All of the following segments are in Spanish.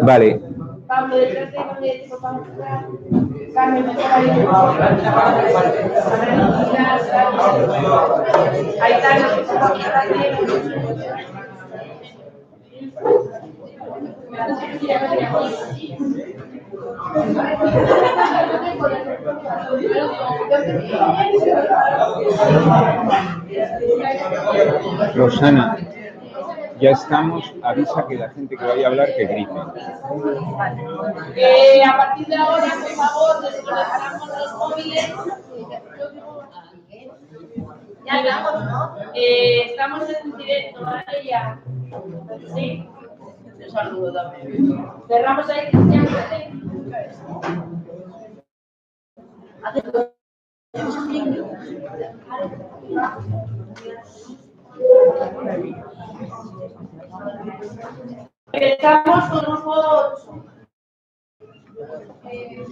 Vale. Pablo, detrás de Magnético para mostrar. Carmen, ahí Rosana, ya estamos. Avisa que la gente que vaya a hablar que grite. A partir de ahora, por favor, desconectamos los móviles. Ya estamos, ¿no? Estamos en directo, ¿vale? Ya. Sí. Un saludo también. Cerramos ahí, Cristian. Empezamos con grupo 8.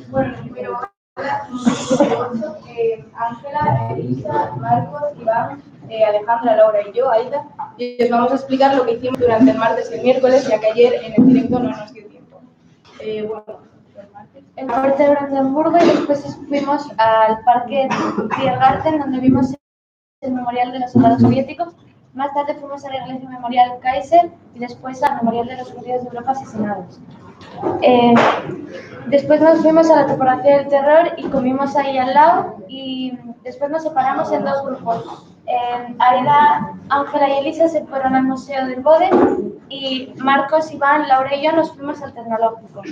Bueno, pero Ángela, Elisa, Marcos, Iván, Alejandra, Laura y yo, Aida, y os vamos a explicar lo que hicimos durante el martes y el miércoles, ya que ayer en el directo no nos dio tiempo. El Fuerte de Brandenburgo y después fuimos al Parque Tiergarten, donde vimos el memorial de los soldados soviéticos. Más tarde fuimos a la iglesia memorial Kaiser y después al memorial de los judíos de Europa asesinados. Después nos fuimos a la topografía del terror y comimos ahí al lado, y después nos separamos en dos grupos. Aida, Ángela y Elisa se fueron al Museo del Bode y Marcos, Iván, Laura y yo nos fuimos al Tecnológico.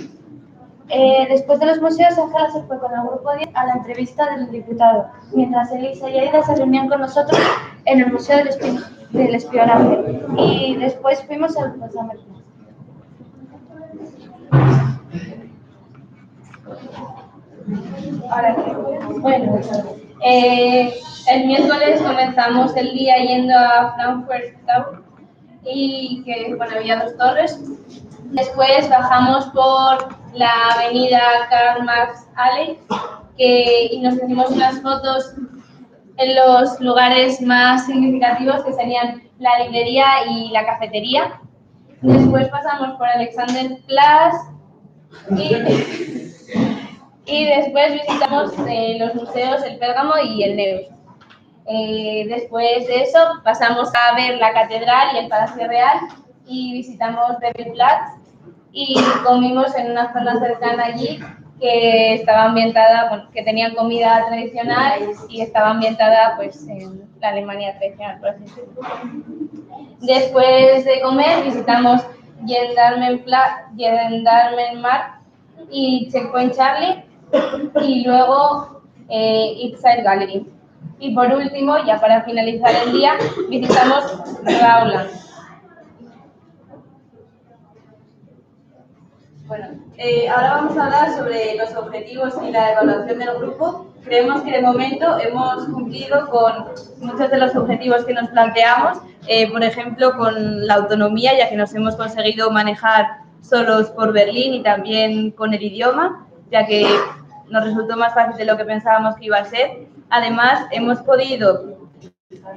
Después de los museos, Ángela se fue con el grupo 10 a la entrevista del diputado, mientras Elisa y Aida se reunían con nosotros en el Museo del Espionaje, y después fuimos al Potsdamer. Bueno, el miércoles comenzamos el día yendo a Frankfurt Tower y que bueno, había 2 torres. Después bajamos por la avenida Karl Marx Alley y nos hicimos unas fotos en los lugares más significativos, que serían la librería y la cafetería. Después pasamos por Alexanderplatz y después visitamos los museos, el Pérgamo y el Neuss. Después de eso pasamos a ver la catedral y el Palacio Real y visitamos Platz y comimos en una zona cercana allí que estaba ambientada, bueno, que tenía comida tradicional y estaba ambientada pues en la Alemania tradicional, por así decirlo. Después de comer visitamos Gendarmenmarkt y Checkpoint Charlie y luego Eastside Gallery. Y por último, ya para finalizar el día, visitamos Rauland. Bueno, ahora vamos a hablar sobre los objetivos y la evaluación del grupo. Creemos que de momento hemos cumplido con muchos de los objetivos que nos planteamos, por ejemplo, con la autonomía, ya que nos hemos conseguido manejar solos por Berlín, y también con el idioma, ya que nos resultó más fácil de lo que pensábamos que iba a ser. Además, hemos podido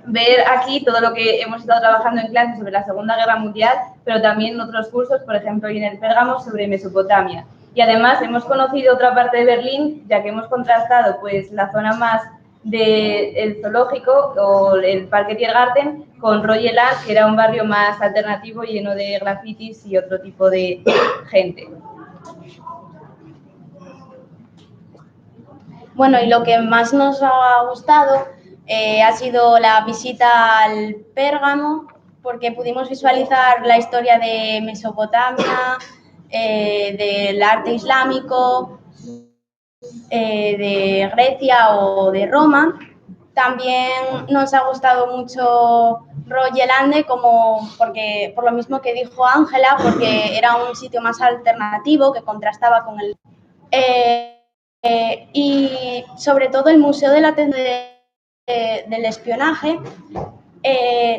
ver aquí todo lo que hemos estado trabajando en clase sobre la Segunda Guerra Mundial, pero también en otros cursos, por ejemplo, y en el Pérgamo sobre Mesopotamia. Y además hemos conocido otra parte de Berlín, ya que hemos contrastado pues la zona más del zoológico o el Parque Tiergarten con Royal Land, que era un barrio más alternativo lleno de grafitis y otro tipo de gente. Bueno, y lo que más nos ha gustado ha sido la visita al Pérgamo, porque pudimos visualizar la historia de Mesopotamia, del arte islámico, de Grecia o de Roma. También nos ha gustado mucho Royelande, porque por lo mismo que dijo Ángela, porque era un sitio más alternativo que contrastaba con el... y sobre todo el Museo del Espionaje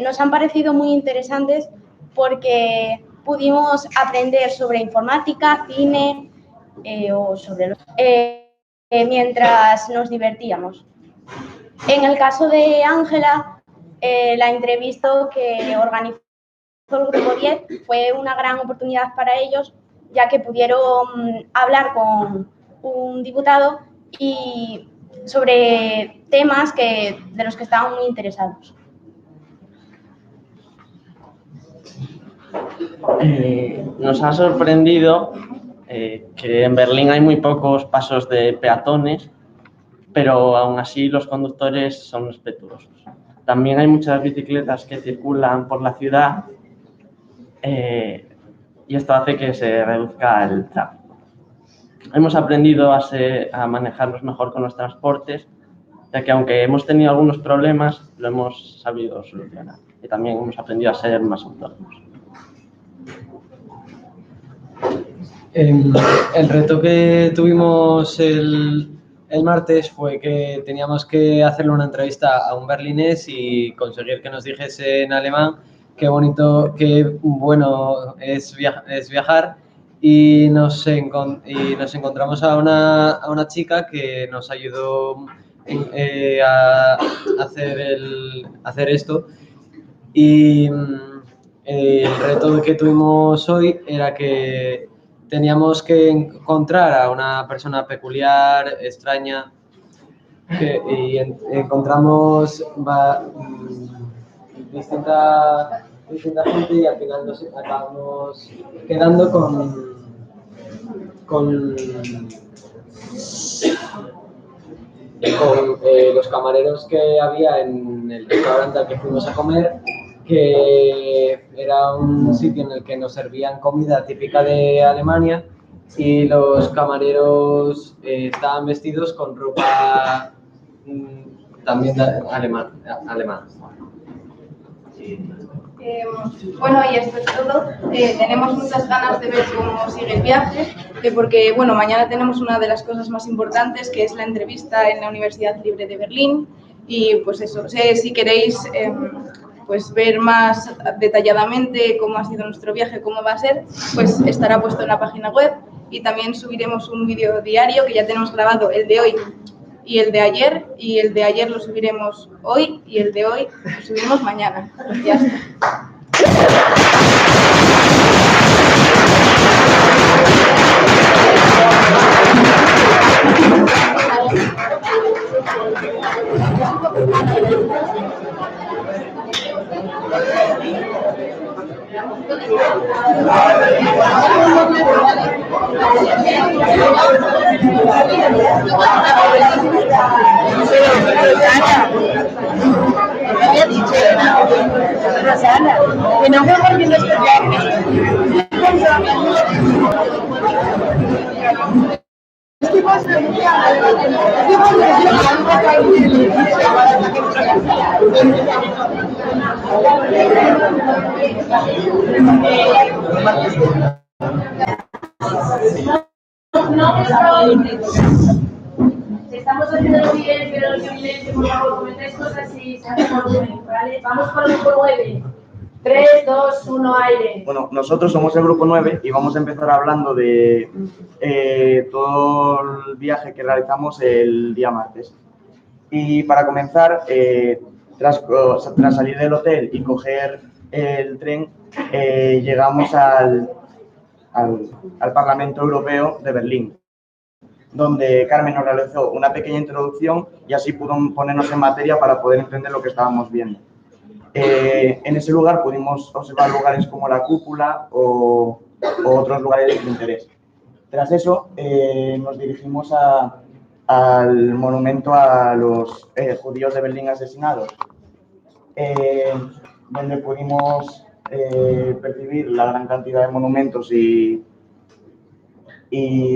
nos han parecido muy interesantes, porque pudimos aprender sobre informática, cine o sobre mientras nos divertíamos. En el caso de Ángela, la entrevista que organizó el Grupo 10 fue una gran oportunidad para ellos, ya que pudieron hablar con un diputado y sobre temas de los que estaban muy interesados. Nos ha sorprendido que en Berlín hay muy pocos pasos de peatones, pero aún así los conductores son respetuosos. También hay muchas bicicletas que circulan por la ciudad y esto hace que se reduzca el tráfico. Hemos aprendido a manejarnos mejor con los transportes, ya que aunque hemos tenido algunos problemas, lo hemos sabido solucionar. Y también hemos aprendido a ser más autónomos. El reto que tuvimos el martes fue que teníamos que hacerle una entrevista a un berlinés y conseguir que nos dijese en alemán qué bonito, qué bueno es viajar, y nos encontramos a una chica que nos ayudó a hacer esto. Y el reto que tuvimos hoy era que teníamos que encontrar a una persona peculiar, extraña, y encontramos distinta gente, y al final nos acabamos quedando con los camareros que había en el restaurante al que fuimos a comer, que era un sitio en el que nos servían comida típica de Alemania, y los camareros estaban vestidos con ropa también alemana. Bueno, y esto es todo. Tenemos muchas ganas de ver cómo sigue el viaje, porque bueno, mañana tenemos una de las cosas más importantes, que es la entrevista en la Universidad Libre de Berlín. Y pues eso, si queréis pues ver más detalladamente cómo ha sido nuestro viaje, cómo va a ser, pues estará puesto en la página web, y también subiremos un vídeo diario que ya tenemos grabado, el de hoy y el de ayer, y el de ayer lo subiremos hoy y el de hoy lo subiremos mañana. Ya está. Había dicho Rosana, que no fue porque no Estamos haciendo bien, pero el silencio, por favor, comentáis cosas y se hace volumen, ¿vale? Vamos con el grupo 9. 3, 2, 1, aire. Bueno, nosotros somos el grupo 9 y vamos a empezar hablando de todo el viaje que realizamos el día martes. Y para comenzar, tras salir del hotel y coger el tren, llegamos al Parlamento Europeo de Berlín, donde Carmen nos realizó una pequeña introducción y así pudo ponernos en materia para poder entender lo que estábamos viendo. En ese lugar pudimos observar lugares como la cúpula o otros lugares de interés. Tras eso, nos dirigimos al monumento a los judíos de Berlín asesinados, donde pudimos percibir la gran cantidad de monumentos y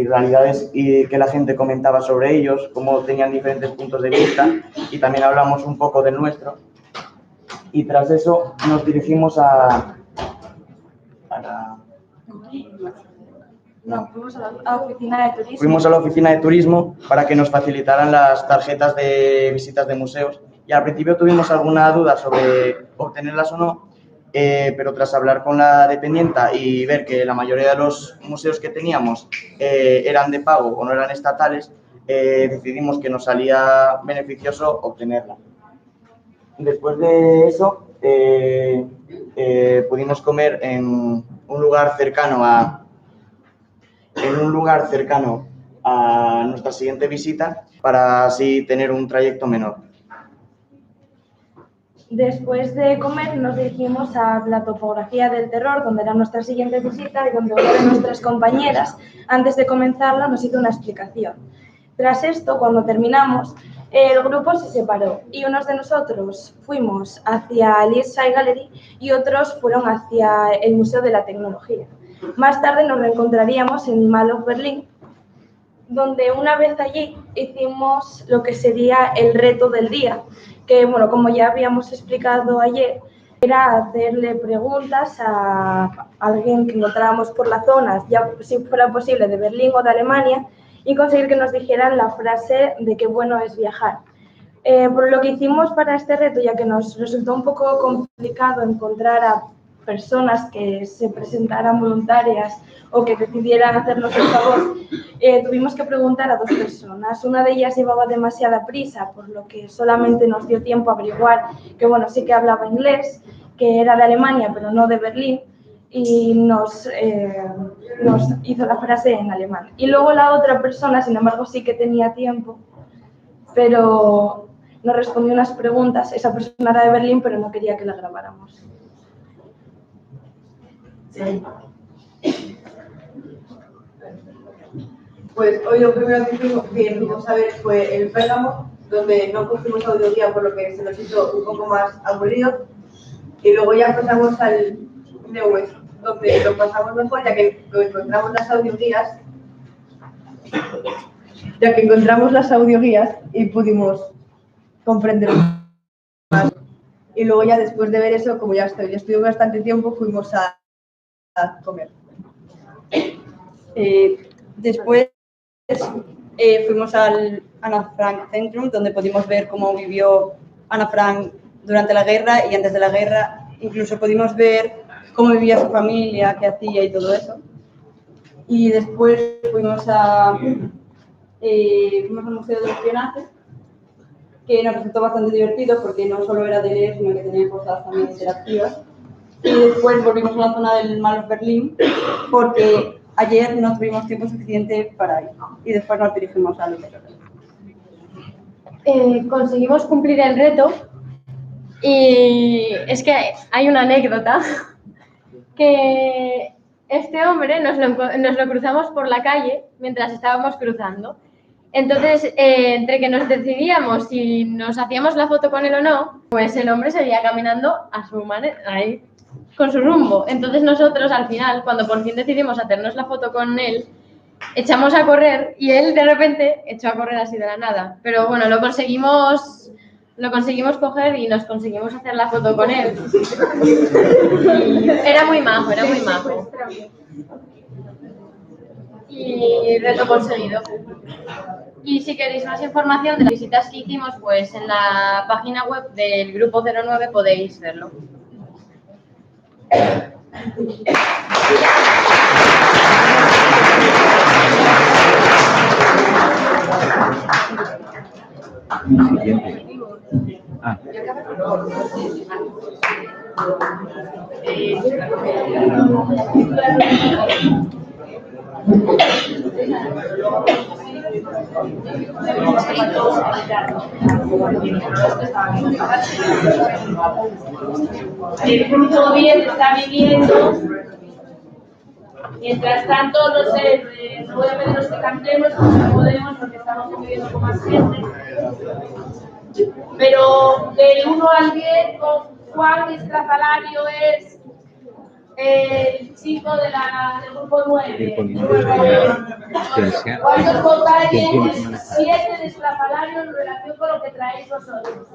realidades y que la gente comentaba sobre ellos, cómo tenían diferentes puntos de vista, y también hablamos un poco del nuestro. Y tras eso nos dirigimos fuimos a la oficina de turismo. Fuimos a la oficina de turismo para que nos facilitaran las tarjetas de visitas de museos, y al principio tuvimos alguna duda sobre obtenerlas o no, pero tras hablar con la dependienta y ver que la mayoría de los museos que teníamos eran de pago o no eran estatales, decidimos que nos salía beneficioso obtenerla. Después de eso, pudimos comer en un lugar cercano en un lugar cercano a nuestra siguiente visita para así tener un trayecto menor. Después de comer nos dirigimos a la topografía del terror, donde era nuestra siguiente visita y donde una de nuestras compañeras, antes de comenzarla, nos hizo una explicación. Tras esto, cuando terminamos, el grupo se separó y unos de nosotros fuimos hacia el East Side Gallery y otros fueron hacia el Museo de la Tecnología. Más tarde nos reencontraríamos en Mall of Berlin, donde una vez allí hicimos lo que sería el reto del día, que, bueno, como ya habíamos explicado ayer, era hacerle preguntas a alguien que encontrábamos por la zona, ya si fuera posible de Berlín o de Alemania, y conseguir que nos dijeran la frase de qué bueno es viajar. Por lo que hicimos para este reto, ya que nos resultó un poco complicado encontrar a personas que se presentaran voluntarias o que decidieran hacernos el favor, tuvimos que preguntar a 2 personas. Una de ellas llevaba demasiada prisa, por lo que solamente nos dio tiempo a averiguar que, bueno, sí que hablaba inglés, que era de Alemania, pero no de Berlín, y nos hizo la frase en alemán. Y luego la otra persona, sin embargo, sí que tenía tiempo, pero nos respondió unas preguntas. Esa persona era de Berlín, pero no quería que la grabáramos. Sí. Pues hoy lo primero que fuimos a ver fue el Pérgamo, donde no cogimos audioguía, por lo que se nos hizo un poco más aburrido. Y luego ya pasamos al Neues, donde lo pasamos mejor, ya que encontramos las audioguías y pudimos comprender más. Y luego ya después de ver eso, como ya estuve bastante tiempo, fuimos a comer. Después fuimos al Anna Frank Centrum, donde pudimos ver cómo vivió Anna Frank durante la guerra y antes de la guerra. Incluso pudimos ver cómo vivía su familia, qué hacía y todo eso. Y después fuimos al Museo del Espionaje, que nos resultó bastante divertido porque no solo era de leer, sino que tenía cosas también interactivas. Y después volvimos a la zona del Mall of Berlin porque ayer no tuvimos tiempo suficiente para ir. Y después nos dirigimos al terror. Conseguimos cumplir el reto y es que hay una anécdota que este hombre nos lo cruzamos por la calle mientras estábamos cruzando. Entonces, entre que nos decidíamos si nos hacíamos la foto con él o no, pues el hombre seguía caminando a su manera, ahí, con su rumbo. Entonces nosotros, al final, cuando por fin decidimos hacernos la foto con él, echamos a correr y él de repente echó a correr así de la nada. Pero bueno, lo conseguimos coger y nos conseguimos hacer la foto con él. Y era muy majo, era muy majo. Y reto conseguido. Y si queréis más información de las visitas que hicimos, pues en la página web del Grupo 09 podéis verlo. Siguiente. El grupo 10 está viviendo. Mientras tanto, no sé, voy a pedir que cantemos como podemos porque estamos conviviendo con más gente. Pero del 1 al 10, ¿cuál estrafalario es el chico del grupo 9? ¿Cuántos votáis 7 de estrafalario en relación con lo que traéis vosotros?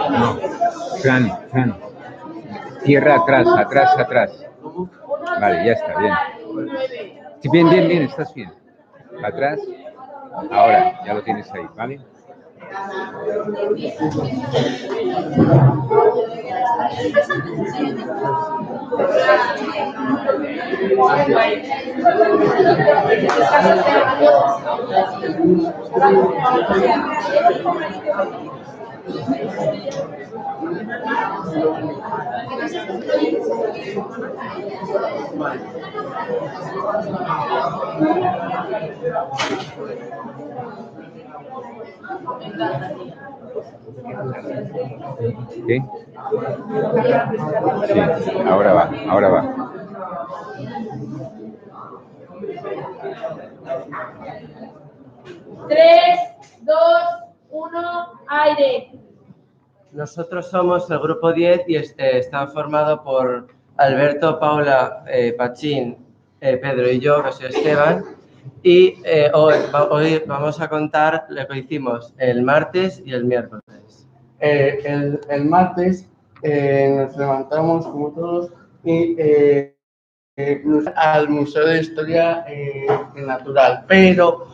No. Fran. Tierra atrás. Vale, ya está, bien. Sí, bien, estás bien. Atrás. Ahora, ya lo tienes ahí, ¿vale? ¿Qué? Sí, ahora va, ahora va. Tres, dos, uno, aire. Nosotros somos el grupo 10 y está formado por Alberto, Paula, Pachín, Pedro y yo, que soy Esteban. Y hoy vamos a contar lo que hicimos el martes y el miércoles. El martes nos levantamos como todos y al Museo de Historia Natural, pero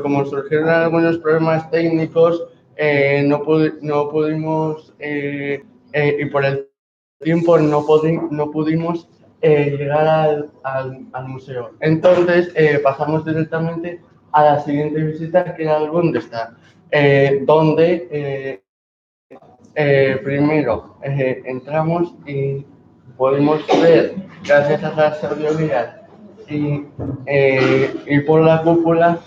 como surgieron algunos problemas técnicos, no pudimos y por el tiempo no pudimos llegar al museo. Entonces pasamos directamente a la siguiente visita, que era el Bundestag, donde primero entramos y pudimos ver, gracias a las audioguías y por la cúpula,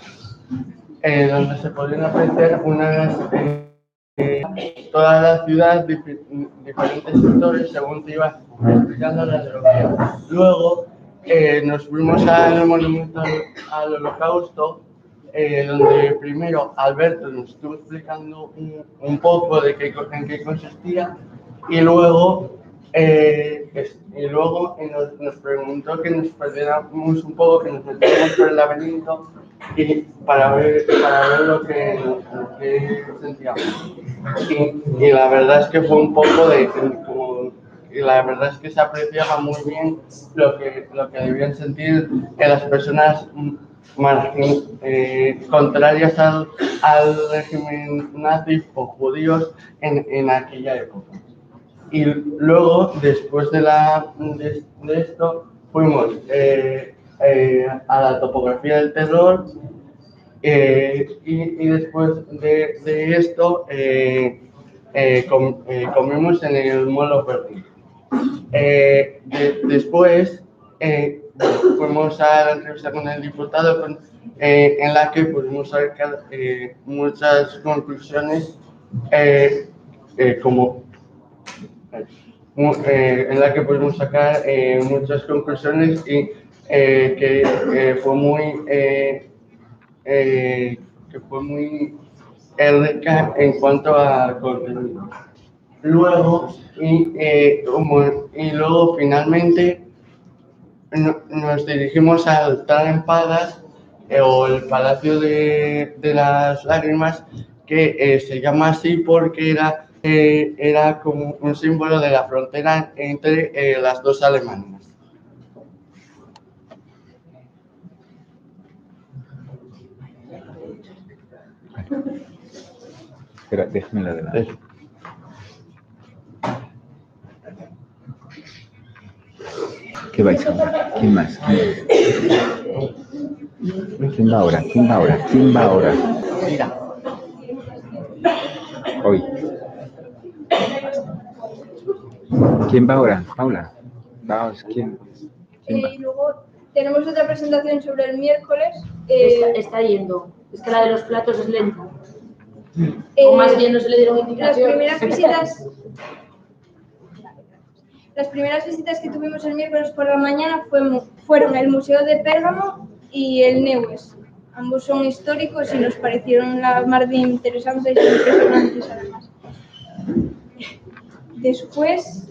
donde se podían apreciar toda la ciudad, diferentes sectores, según te iba explicando la geografía. Luego nos fuimos al monumento al Holocausto, donde primero Alberto nos estuvo explicando un poco de en qué consistía, y luego nos preguntó que nos perdiéramos un poco, que nos metiéramos por el laberinto y para ver lo que sentíamos. Y la verdad es que fue un poco y la verdad es que se apreciaba muy bien lo que debían sentir las personas contrarias al régimen nazi o judíos en aquella época. Y luego, después de esto, fuimos a la topografía del terror, y después de esto comimos en el Mall of Berlin. Después fuimos a la entrevista con el diputado, en la que pudimos sacar muchas conclusiones, y que fue muy rica en cuanto a contenido. Luego finalmente nos dirigimos al Tragenpalas, o el Palacio de las Lágrimas, que se llama así porque era como un símbolo de la frontera entre las dos Alemanias. Espera, déjame la de la... ¿Qué vais a hablar? ¿Quién más? ¿Quién va ahora? Mira. Hoy. ¿Quién va ahora? Paula. Vamos, ¿quién va? Y luego tenemos otra presentación sobre el miércoles. Está yendo. Es que la de los platos es lenta. O más bien no se le dieron indicaciones. Las primeras visitas que tuvimos el miércoles por la mañana fueron el Museo de Pérgamo y el Neues. Ambos son históricos y nos parecieron las más de interesantes e impresionantes, además. Después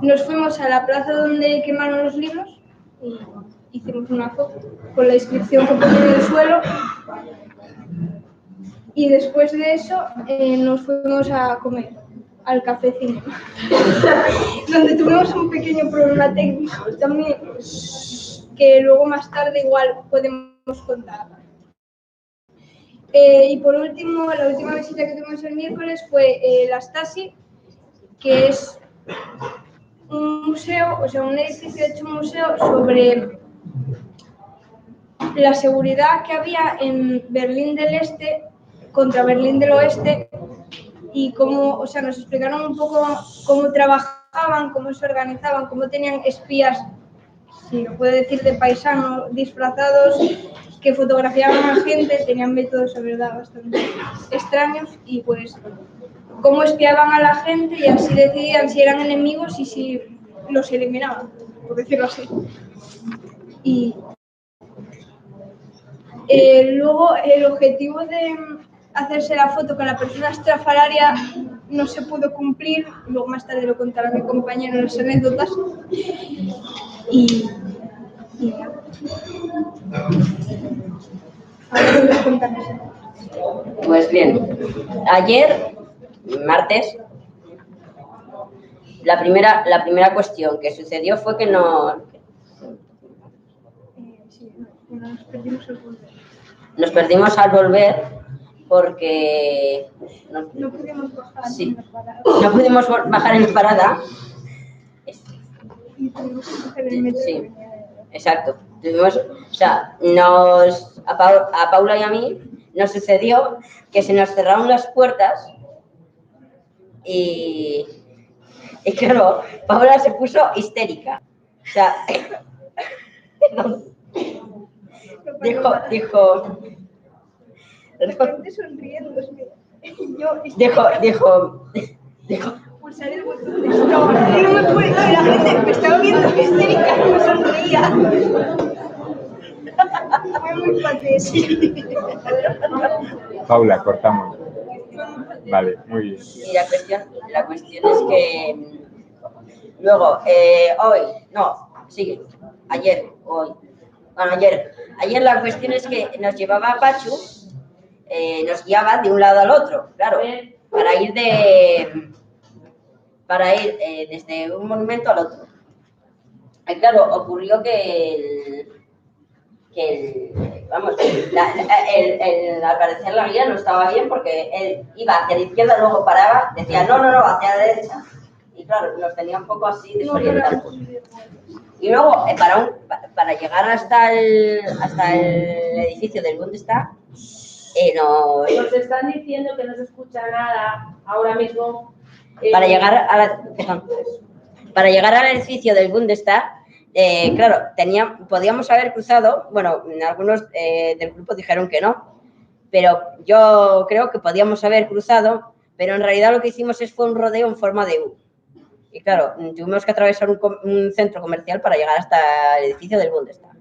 nos fuimos a la plaza donde quemaron los libros y hicimos una foto con la inscripción que ponía en el suelo. Y después de eso nos fuimos a comer al Café Cinema, donde tuvimos un pequeño problema técnico también, que luego más tarde igual podemos contar. Y por último, la última visita que tuvimos el miércoles fue la Stasi, que es un museo, o sea, un edificio hecho un museo sobre la seguridad que había en Berlín del Este contra Berlín del Oeste y cómo, o sea, nos explicaron un poco cómo trabajaban, cómo se organizaban, cómo tenían espías, si lo puedo decir, de paisano, disfrazados, que fotografiaban a gente, tenían métodos, la verdad, bastante extraños y pues cómo espiaban a la gente y así decidían si eran enemigos y si los eliminaban, por decirlo así. Y luego el objetivo de hacerse la foto con la persona estrafalaria no se pudo cumplir, luego más tarde lo contará mi compañero en las anécdotas. Y pues bien, ayer, martes, la primera cuestión que sucedió fue que nos perdimos al volver porque no pudimos bajar en la parada. Sí, exacto. O sea, a Paula y a mí nos sucedió que se nos cerraron las puertas y claro, Paula se puso histérica. O sea, dijo, pulsar el botón de stop. No me puede, y la gente me estaba viendo histérica y me sonreía. Fue muy patético. Paula, cortamos. Vale, muy bien. Y la cuestión es que luego, ayer la cuestión es que nos llevaba a Pachu, nos guiaba de un lado al otro, claro, para ir desde un monumento al otro. Y claro, ocurrió que al parecer la guía no estaba bien porque él iba hacia la izquierda, luego paraba, decía no, hacia la derecha. Y claro, nos tenía un poco así desorientados. Y luego, para llegar hasta el edificio del Bundestag, Nos están diciendo que no se escucha nada ahora mismo. Para llegar al edificio del Bundestag, claro, podíamos haber cruzado, bueno, algunos del grupo dijeron que no, pero yo creo que podíamos haber cruzado, pero en realidad lo que hicimos fue un rodeo en forma de U. Y claro, tuvimos que atravesar un centro comercial para llegar hasta el edificio del Bundestag.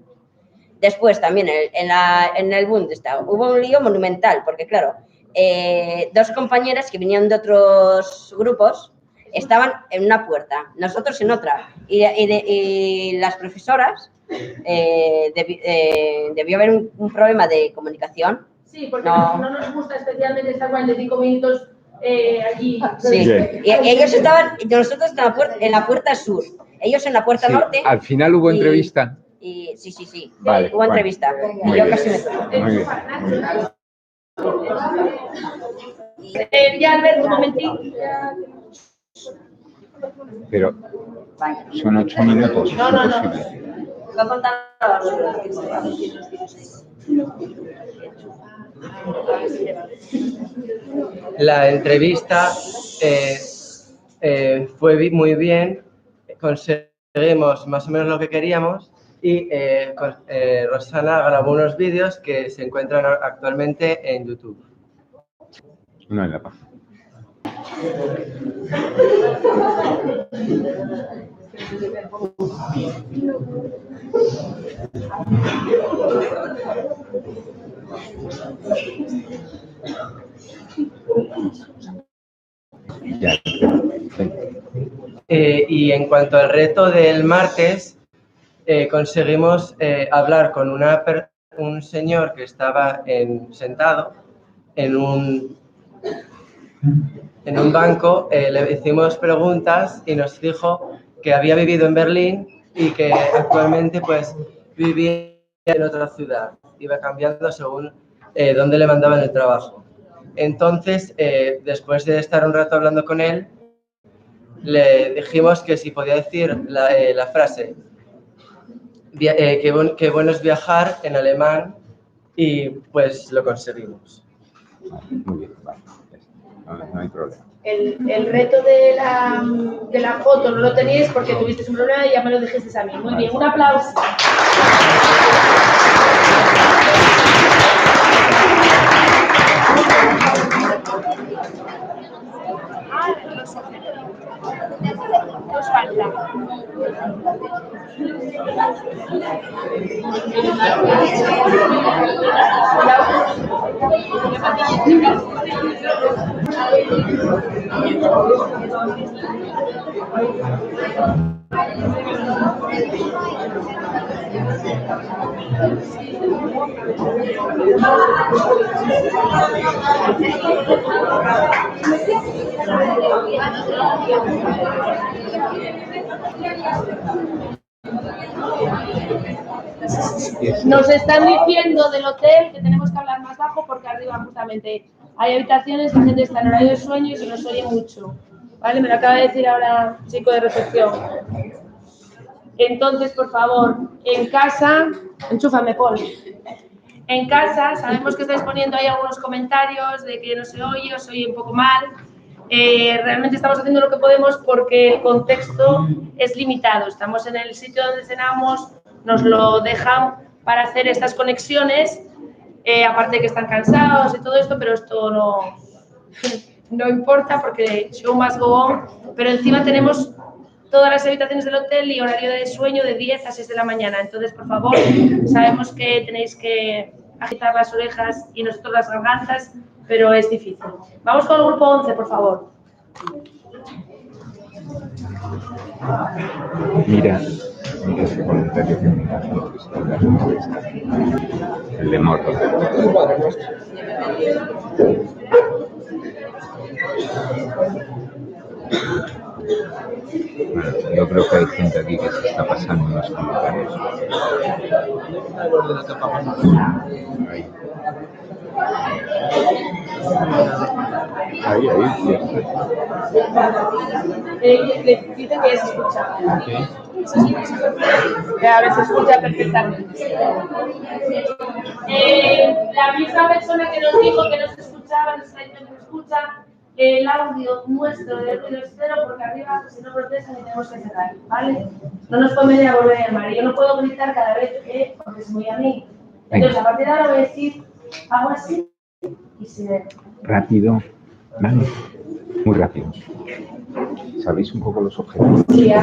Después también en el Bundestag hubo un lío monumental, porque claro, dos compañeras que venían de otros grupos estaban en una puerta, nosotros en otra, y las profesoras, debió haber un problema de comunicación. Sí, porque no nos gusta especialmente estar 45 minutos allí. Sí, y ellos estaban, nosotros en la puerta sur, ellos en la puerta norte. Al final hubo entrevista. Sí. Vale, hubo entrevista. Muy Y yo bien. casi me toco. Muy bien. Ya, Albert, un momentito. Pero son 8 minutos, es imposible. Va a contar La entrevista fue muy bien, conseguimos más o menos lo que queríamos y Rosana grabó unos vídeos que se encuentran actualmente en YouTube. No en la página. Ya. Y en cuanto al reto del martes, conseguimos hablar con un señor que estaba sentado en un banco, le hicimos preguntas y nos dijo que había vivido en Berlín y que actualmente pues vivía en otra ciudad, iba cambiando según dónde le mandaban el trabajo. Entonces, después de estar un rato hablando con él, le dijimos que si podía decir la frase qué bueno es viajar en alemán y pues lo conseguimos. Muy bien, vale. No hay problema. El reto de la foto no lo teníais porque tuvisteis un problema y ya me lo dijisteis a mí. Muy bien, un aplauso. Nos falta. Nos están diciendo del hotel que tenemos que hablar más bajo porque arriba justamente hay habitaciones y gente está en horario de sueño y se nos oye mucho. ¿Vale? Me lo acaba de decir ahora el chico de recepción. Entonces, por favor, en casa, enchúfame, Paul. En casa, sabemos que estáis poniendo ahí algunos comentarios de que no se oye o se oye un poco mal. Realmente estamos haciendo lo que podemos porque el contexto es limitado. Estamos en el sitio donde cenamos, nos lo dejan para hacer estas conexiones, aparte de que están cansados y todo esto, pero esto no importa porque show must go on. Pero encima tenemos todas las habitaciones del hotel y horario de sueño de 10 a 6 de la mañana. Entonces, por favor, sabemos que tenéis que agitar las orejas y nosotros las gargantas, pero es difícil. Vamos con el grupo 11, por favor. Mira ese comentario que me ha el de Morro. Bueno, yo creo que hay gente aquí que se está pasando en los comentarios. Ahí, Le dicen que ya se escucha. A ver, se escucha perfectamente. La misma persona que nos dijo que no se escuchaba, nos está diciendo que se escucha. El audio nuestro de ruido es cero porque arriba si no procesan y tenemos que cerrar, ¿vale? No nos conviene volver a llamar. Yo no puedo gritar cada vez que, porque es muy a mí. Entonces, a partir de ahora voy a decir algo así y si ve. Rápido, ¿vale? Muy rápido. ¿Sabéis un poco los objetivos? Sí,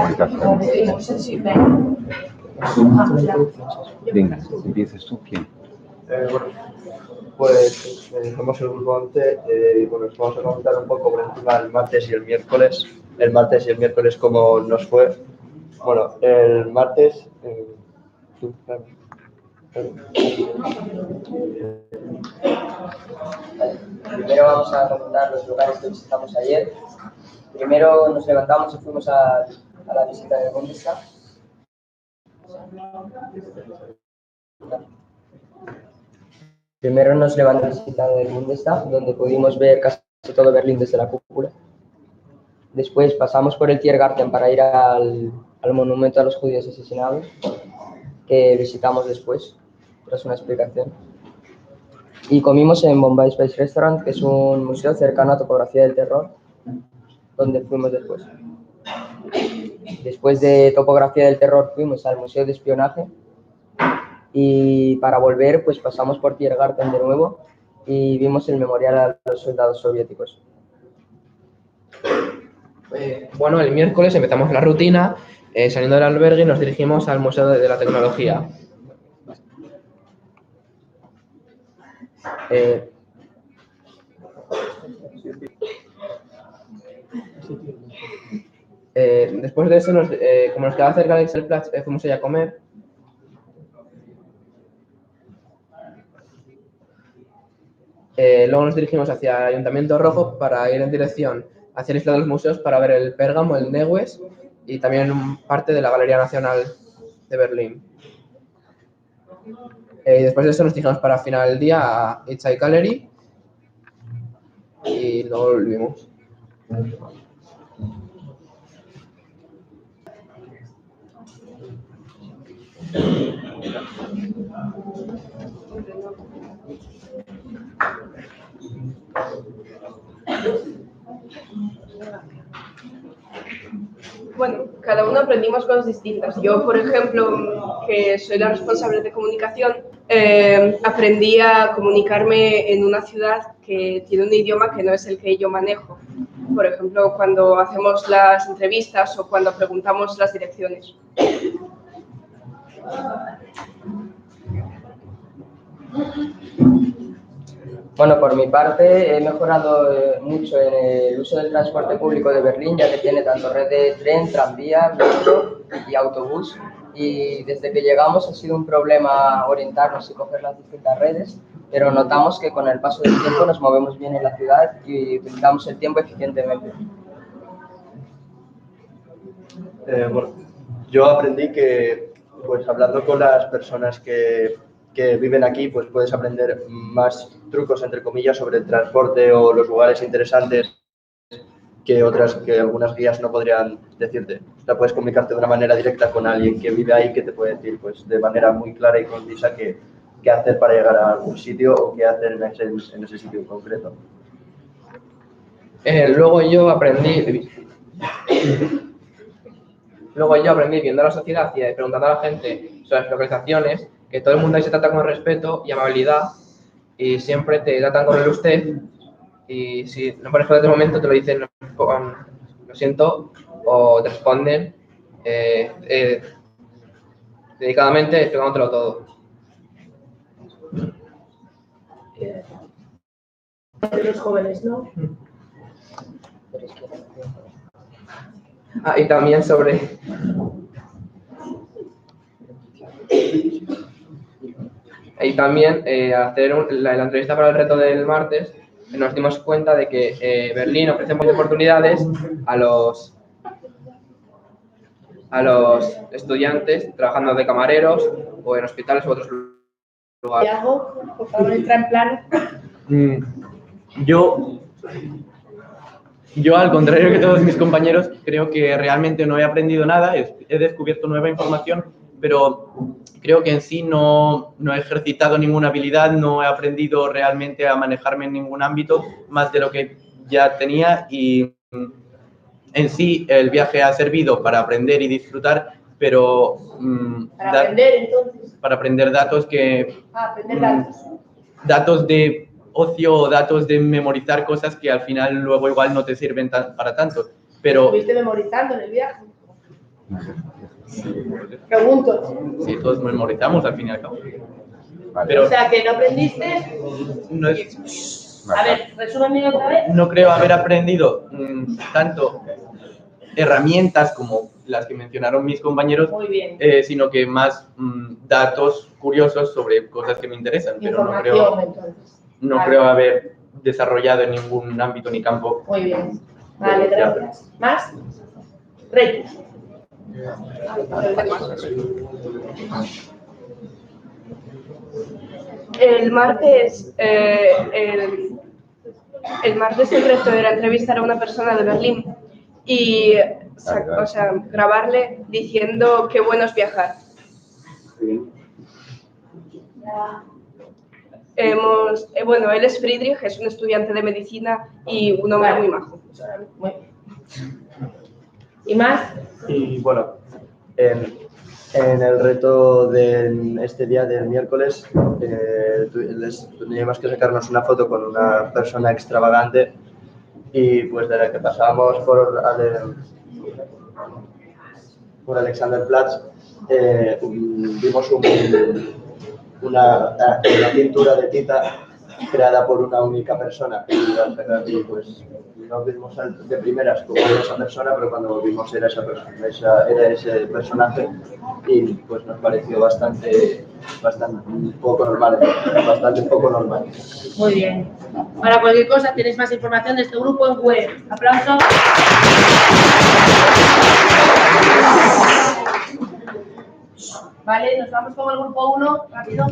venga, empiezas tú. ¿Quién? Bueno, pues somos el grupo 11 y bueno, os vamos a comentar un poco por encima el martes y el miércoles. El martes y el miércoles cómo nos fue. Bueno, el martes... Primero vamos a comentar los lugares que visitamos ayer. Primero nos levantamos y fuimos a la visita del Bundestag. Primero nos levantamos a la visita del Bundestag, donde pudimos ver casi todo Berlín desde la cúpula. Después pasamos por el Tiergarten para ir al monumento a los judíos asesinados, que visitamos después, tras una explicación. Y comimos en Bombay Spice Restaurant, que es un museo cercano a Topografía del Terror, donde fuimos después. Después de Topografía del Terror fuimos al Museo de Espionaje y para volver pues pasamos por Tiergarten de nuevo y vimos el memorial a los soldados soviéticos. Bueno, el miércoles empezamos la rutina, saliendo del albergue nos dirigimos al Museo de la Tecnología. Después de eso, como nos quedaba cerca de Excelplatz, fuimos allá a comer. Luego nos dirigimos hacia el Ayuntamiento Rojo para ir en dirección hacia la Isla de los Museos para ver el Pérgamo, el Neues y también parte de la Galería Nacional de Berlín. Después de eso nos dirigimos para final del día a Itzhak Gallery y luego volvimos. bueno, cada uno aprendimos cosas distintas. Yo, por ejemplo, que soy la responsable de comunicación, aprendí a comunicarme en una ciudad que tiene un idioma que no es el que yo manejo. Por ejemplo, cuando hacemos las entrevistas o cuando preguntamos las direcciones. Bueno, por mi parte he mejorado mucho en el uso del transporte público de Berlín, ya que tiene tanto red de tren, tranvía, metro y autobús. Y desde que llegamos ha sido un problema orientarnos y coger las distintas redes, pero notamos que con el paso del tiempo nos movemos bien en la ciudad y utilizamos el tiempo eficientemente. Bueno, yo aprendí que, pues hablando con las personas que viven aquí, pues puedes aprender más trucos, entre comillas, sobre el transporte o los lugares interesantes que algunas guías no podrían decirte. O sea, puedes comunicarte de una manera directa con alguien que vive ahí, que te puede decir pues, de manera muy clara y concisa qué hacer para llegar a algún sitio o qué hacer en ese sitio en concreto. Luego yo aprendí viendo la sociedad y preguntando a la gente sobre las localizaciones, que todo el mundo ahí se trata con respeto y amabilidad y siempre te tratan con el usted, y si no pones en este momento te lo dicen con lo siento, o te responden dedicadamente explicándotelo todo. De los jóvenes, ¿no? Y también sobre hacer la entrevista para el reto del martes, nos dimos cuenta de que Berlín ofrece muchas oportunidades a los estudiantes trabajando de camareros o en hospitales u otros lugares. ¿Y algo? Por favor, entra en plan. Yo, al contrario que todos mis compañeros, creo que realmente no he aprendido nada, he descubierto nueva información, pero creo que en sí no he ejercitado ninguna habilidad, no he aprendido realmente a manejarme en ningún ámbito más de lo que ya tenía, y en sí el viaje ha servido para aprender y disfrutar, pero Para aprender, entonces. para aprender datos que... Aprender datos. datos de ocio o datos de memorizar cosas que al final luego igual no te sirven para tanto, pero... ¿Estuviste memorizando en el viaje? Pregunto. Sí, todos memorizamos al fin y al cabo. Pero O sea, que no aprendiste. no es... A ver, resúmeme otra vez. No creo haber aprendido tanto herramientas como las que mencionaron mis compañeros, Muy bien. Sino que más datos curiosos sobre cosas que me interesan, pero Información, entonces. no Vale. creo haber desarrollado en ningún ámbito ni campo. Muy bien. Vale, gracias. ¿Más? Rey. El martes el reto era entrevistar a una persona de Berlín y grabarle diciendo qué bueno es viajar. Él es Friedrich, es un estudiante de medicina y un hombre muy majo. ¿Y más? Y bueno, en el reto de este día del miércoles teníamos que sacarnos una foto con una persona extravagante y pues de la que pasábamos por Alexanderplatz vimos una pintura de Tita creada por una única persona y pues no vimos de primeras como era esa persona, pero cuando vimos era esa persona, era ese personaje y pues nos pareció bastante poco normal. Muy bien. Para cualquier cosa tienes más información de este grupo en web. Aplauso. Vale, nos vamos con el grupo 1, rápido.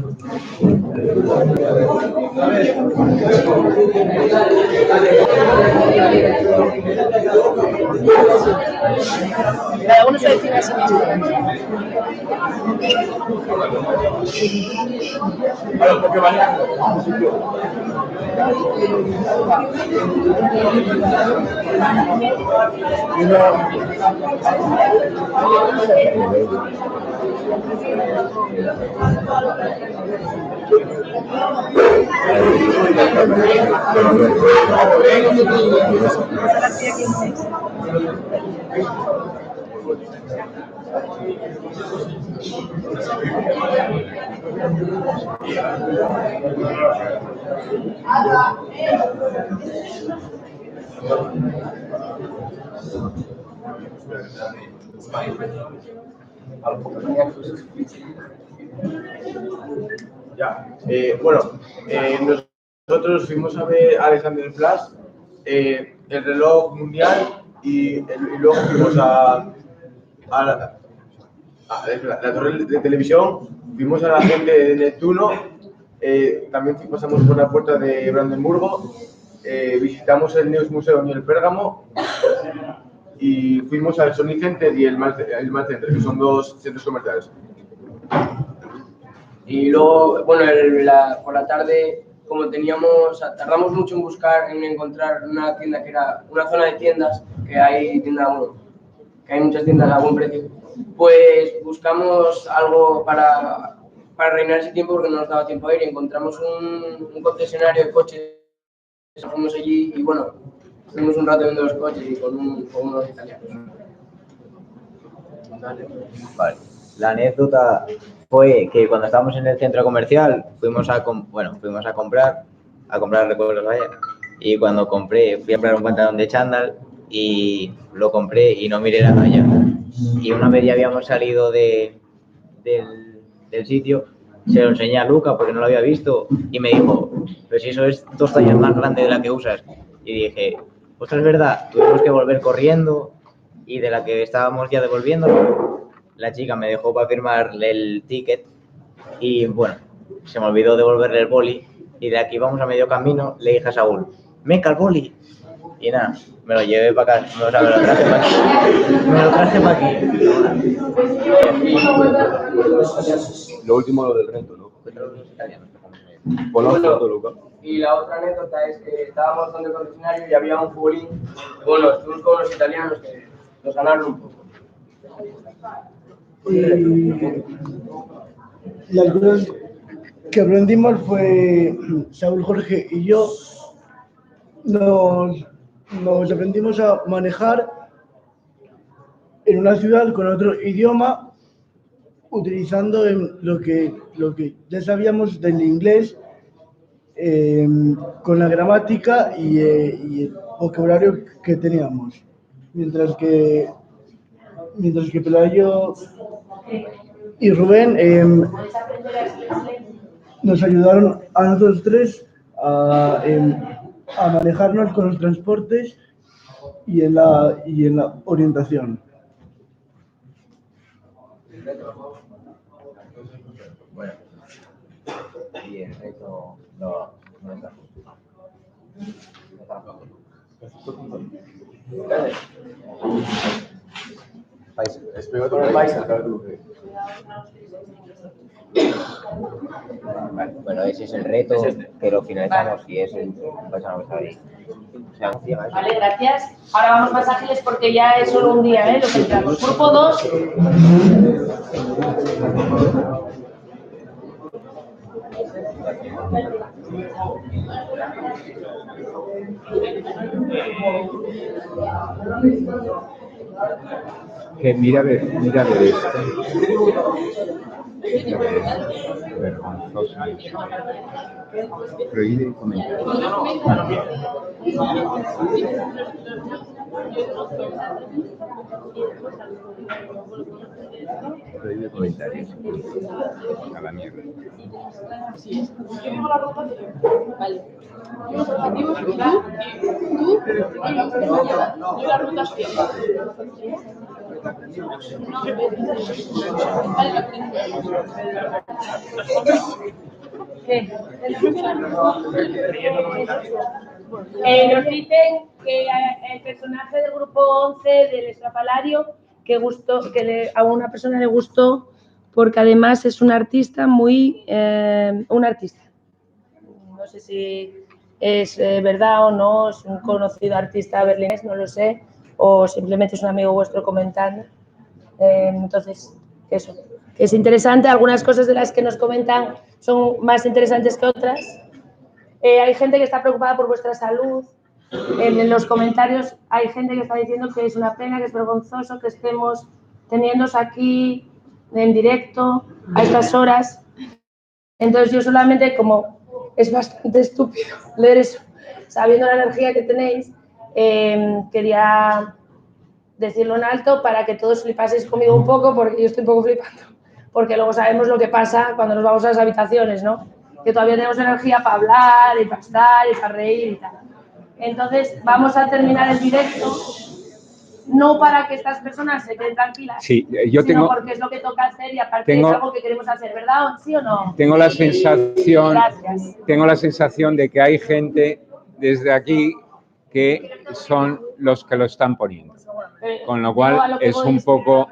Cada uno se define a sí mismo. Ya, nosotros fuimos a ver Alexanderplatz, el reloj mundial y luego fuimos a la torre de televisión, fuimos a la gente de Neptuno, también pasamos por la puerta de Brandenburgo, visitamos el Neus Museum y el Pérgamo y fuimos al Sony Center y el Mall Center, que son dos centros comerciales. Y luego, bueno, por la tarde, como tardamos mucho en encontrar una tienda que era una zona de tiendas, que hay muchas tiendas a buen precio, pues buscamos algo para reinar ese tiempo porque no nos daba tiempo a ir y encontramos un concesionario de coches, fuimos allí y bueno, estuvimos un rato viendo los coches y con unos italianos. Vale. La anécdota fue que cuando estábamos en el centro comercial fuimos a comprar recuerdos, vaya, y cuando fui a comprar un pantalón de chándal y lo compré y no miré la talla. Y una vez ya habíamos salido del sitio, se lo enseñé a Luca porque no lo había visto y me dijo, pero si eso es 2 tallas más grande de la que usas. Y dije, pues es verdad, tuvimos que volver corriendo y de la que estábamos ya devolviendo, la chica me dejó para firmarle el ticket y bueno, se me olvidó devolverle el boli y de aquí vamos a medio camino, le dije a Saúl, meca el boli. Y nada, me lo llevé para acá, me lo traje para aquí. Lo último, lo del reto, ¿no? Y la otra anécdota es que estábamos donde el concesionario y había un futbolín, bueno, estuvimos con los italianos que nos ganaron un poco. Las cosas que aprendimos fue Saúl, Jorge y yo nos aprendimos a manejar en una ciudad con otro idioma, utilizando lo que ya sabíamos del inglés, con la gramática y el vocabulario que teníamos. Mientras que Pelayo y Rubén nos ayudaron a nosotros tres a manejarnos con los transportes y en la orientación. Bueno, y el reto no está. Bueno, ese es el reto que lo finalizamos y es el paisano que está ahí. Vale, gracias. Ahora vamos más ágiles porque ya es solo un día, lo que entramos. Grupo 2. Que mira a ver esto. Vergonzoso. Prohíbe comentar. Prohíbe comentarios. A la mierda. Vale. Yo la ruta nos dicen que el personaje del grupo 11 del estrafalario que a una persona le gustó porque además es un artista un artista. No sé si es verdad o no, es un conocido artista berlinés, no lo sé, o simplemente es un amigo vuestro comentando. Entonces, eso, que es interesante. Algunas cosas de las que nos comentan son más interesantes que otras. Hay gente que está preocupada por vuestra salud. En los comentarios hay gente que está diciendo que es una pena, que es vergonzoso que estemos teniéndoos aquí en directo a estas horas. Entonces yo solamente, como es bastante estúpido leer eso, sabiendo la energía que tenéis, quería decirlo en alto para que todos flipaseis conmigo un poco, porque yo estoy un poco flipando, porque luego sabemos lo que pasa cuando nos vamos a las habitaciones, ¿no? Que todavía tenemos energía para hablar y para estar y para reír y tal. Entonces vamos a terminar el directo, no para que estas personas se queden tranquilas, Sí, yo sino porque es lo que toca hacer y aparte es algo que queremos hacer, ¿verdad? ¿Sí o no? Tengo la Sí. sensación, Gracias. tengo la sensación de que hay gente desde aquí que son los que lo están poniendo, con lo Yo a cual lo que es voy un es- poco...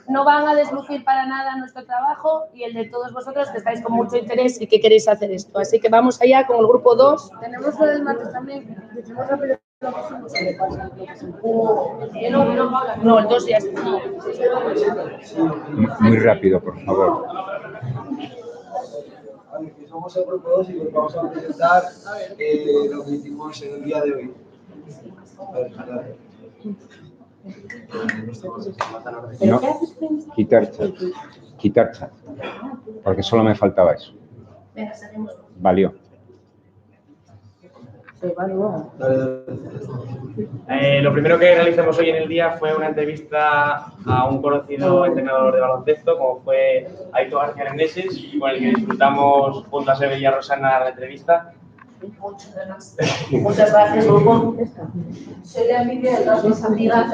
No van a deslucir para nada nuestro trabajo y el de todos vosotros que estáis con mucho interés y que queréis hacer esto. Así que vamos allá con el grupo 2. Tenemos lo del martes también. Decimos rápido lo que hicimos. No, el 2 ya está. Muy rápido, por favor. Somos el grupo 2 y os vamos a presentar lo que hicimos en el día de hoy. No, quitar chat, porque solo me faltaba eso. Venga, seguimos. Valió. Lo primero que realizamos hoy en el día fue una entrevista a un conocido entrenador de baloncesto, como fue Aitor García Reneses, con el que disfrutamos junto a Sebe y a Rosana la entrevista. Muchas gracias, grupo. Soy la envidia de todas mis amigas.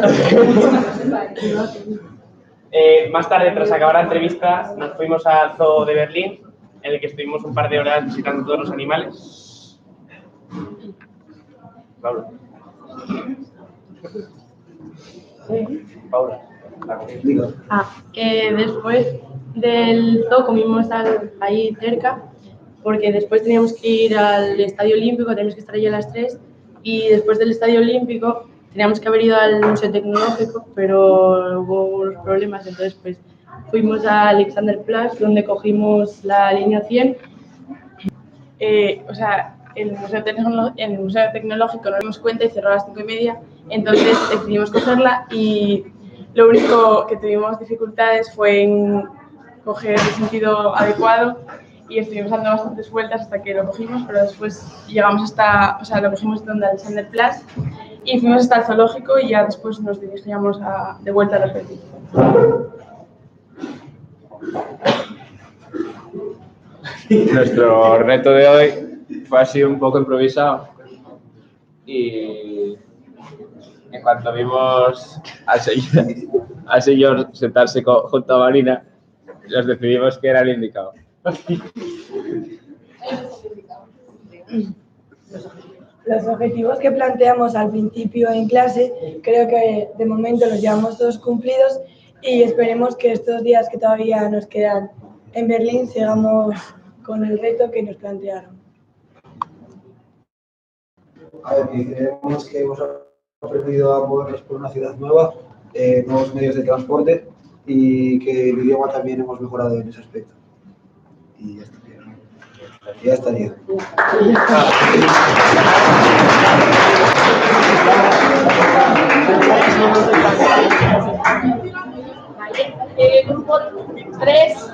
Más tarde, tras acabar la entrevista, nos fuimos al zoo de Berlín, en el que estuvimos un par de horas visitando todos los animales. Paula. Paula. Que después del zoo comimos ahí cerca, porque después teníamos que ir al Estadio Olímpico, teníamos que estar allí a las 3, y después del Estadio Olímpico teníamos que haber ido al Museo Tecnológico, pero hubo unos problemas, entonces pues fuimos a Alexanderplatz, donde cogimos la línea 100. El Museo Tecnológico nos dimos cuenta y cerró a las 5:30, entonces decidimos cogerla y lo único que tuvimos dificultades fue en coger el sentido adecuado y estuvimos dando bastantes vueltas hasta que lo cogimos, pero después llegamos lo cogimos donde Alexanderplatz y fuimos hasta el zoológico y ya después nos dirigíamos de vuelta a la Berlín. Nuestro reto de hoy fue así un poco improvisado y en cuanto vimos al señor sentarse junto a Marina, nos decidimos que era el indicado. Los objetivos que planteamos al principio en clase, creo que de momento los llevamos todos cumplidos y esperemos que estos días que todavía nos quedan en Berlín sigamos con el reto que nos plantearon. A ver, creemos que hemos aprendido a movernos por una ciudad nueva, nuevos medios de transporte y que el idioma también hemos mejorado en ese aspecto. Y ya estaría. Grupo 3.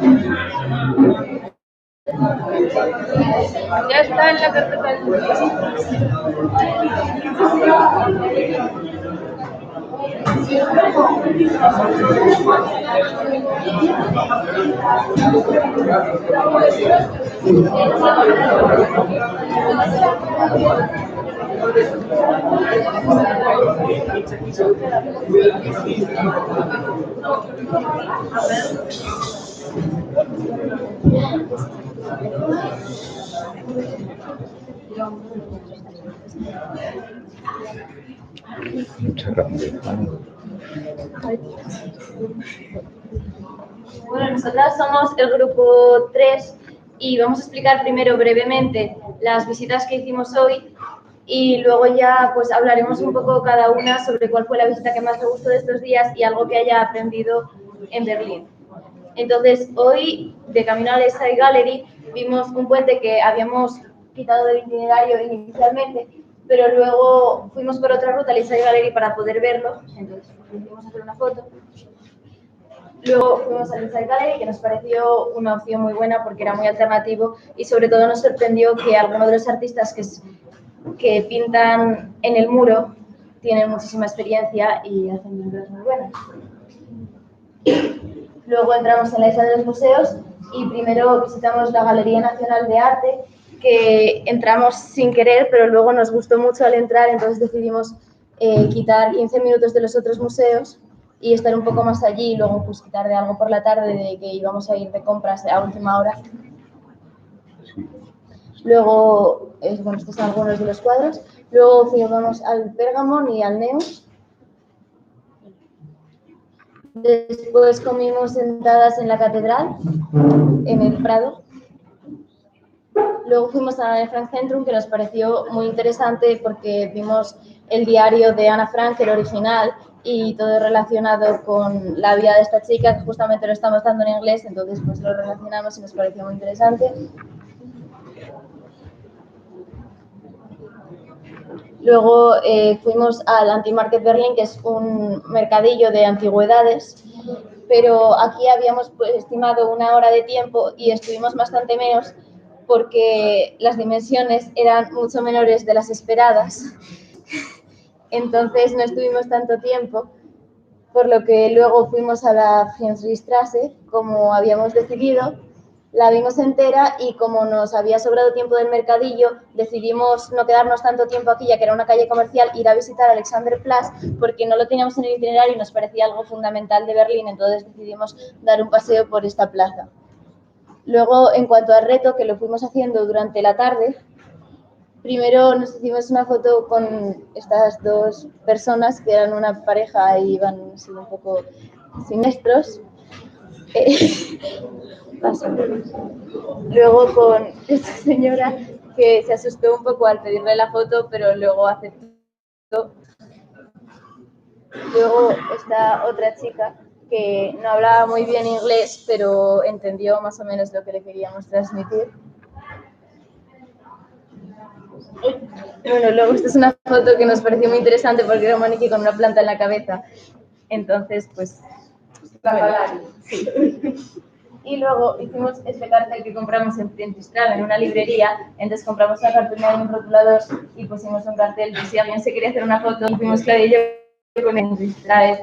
Ya está en la carpeta Muchas gracias. Bueno, nosotras somos el grupo 3 y vamos a explicar primero brevemente las visitas que hicimos hoy y luego ya pues hablaremos un poco cada una sobre cuál fue la visita que más me gustó de estos días y algo que haya aprendido en Berlín. Entonces, hoy, de camino al East Side Gallery, vimos un puente que habíamos quitado del itinerario inicialmente, pero luego fuimos por otra ruta al East Side Gallery para poder verlo, entonces decidimos hacer una foto. Luego fuimos al East Side Gallery, que nos pareció una opción muy buena porque era muy alternativo y sobre todo nos sorprendió que algunos de los artistas que pintan en el muro tienen muchísima experiencia y hacen pinturas muy buenas. Luego entramos en la isla de los museos y primero visitamos la Galería Nacional de Arte, que entramos sin querer, pero luego nos gustó mucho al entrar, entonces decidimos quitar 15 minutos de los otros museos y estar un poco más allí y luego pues quitar de algo por la tarde de que íbamos a ir de compras a última hora. Luego, bueno, estos son algunos de los cuadros. Luego fuimos al Pergamon y al Neuss. Después comimos sentadas en la catedral, en el Prado. Luego fuimos al Frank Centrum, que nos pareció muy interesante porque vimos el diario de Ana Frank, el original, y todo relacionado con la vida de esta chica, que justamente lo estamos dando en inglés, entonces pues lo relacionamos y nos pareció muy interesante. Luego fuimos al Antimarket Berlin, que es un mercadillo de antigüedades, pero aquí habíamos pues, estimado 1 hora de tiempo y estuvimos bastante menos porque las dimensiones eran mucho menores de las esperadas. Entonces no estuvimos tanto tiempo, por lo que luego fuimos a la Friedrichstraße, como habíamos decidido. La vimos entera y como nos había sobrado tiempo del mercadillo, decidimos no quedarnos tanto tiempo aquí, ya que era una calle comercial, ir a visitar Alexanderplatz, porque no lo teníamos en el itinerario y nos parecía algo fundamental de Berlín, entonces decidimos dar un paseo por esta plaza. Luego, en cuanto al reto, que lo fuimos haciendo durante la tarde, primero nos hicimos una foto con estas dos personas, que eran una pareja y iban así un poco siniestros. Luego con esta señora que se asustó un poco al pedirle la foto, pero luego aceptó. Luego esta otra chica que no hablaba muy bien inglés, pero entendió más o menos lo que le queríamos transmitir. Bueno, luego esta es una foto que nos pareció muy interesante porque era un maniquí con una planta en la cabeza. Entonces, pues... Bueno, sí. Y luego hicimos este cartel que compramos en Friedrichstraße, en una librería. Entonces compramos la cartulina y un rotulador y pusimos un cartel que si alguien se quería hacer una foto, fuimos Claudia y yo con Friedrichstraße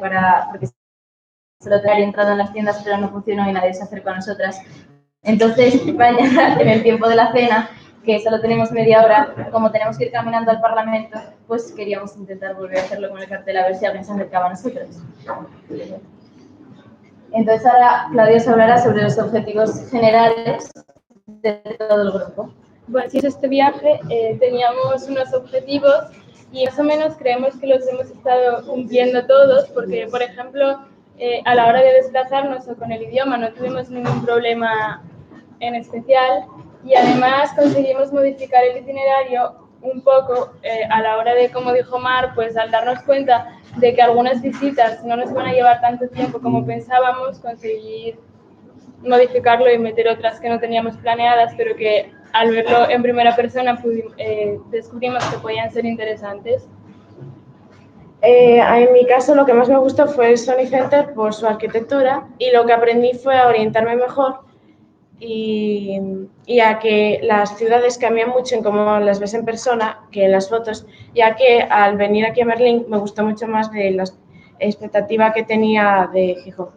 porque se lo traía entrado en las tiendas, pero no funcionó y nadie se acercó a nosotras. Entonces, mañana, en el tiempo de la cena, que solo tenemos media hora, como tenemos que ir caminando al Parlamento, pues queríamos intentar volver a hacerlo con el cartel a ver si alguien se acercaba a nosotros. Entonces ahora Claudia os hablará sobre los objetivos generales de todo el grupo. Bueno, si es este viaje, teníamos unos objetivos y más o menos creemos que los hemos estado cumpliendo todos porque, por ejemplo, a la hora de desplazarnos o con el idioma no tuvimos ningún problema en especial y además conseguimos modificar el itinerario un poco a la hora de, como dijo Mar, pues al darnos cuenta de que algunas visitas no nos van a llevar tanto tiempo como pensábamos, conseguir modificarlo y meter otras que no teníamos planeadas, pero que al verlo en primera persona descubrimos que podían ser interesantes. En mi caso, lo que más me gustó fue el Sony Center por su arquitectura y lo que aprendí fue a orientarme mejor y a que las ciudades cambian mucho en cómo las ves en persona que en las fotos, ya que al venir aquí a Berlín me gustó mucho más de la expectativa que tenía de Gijón.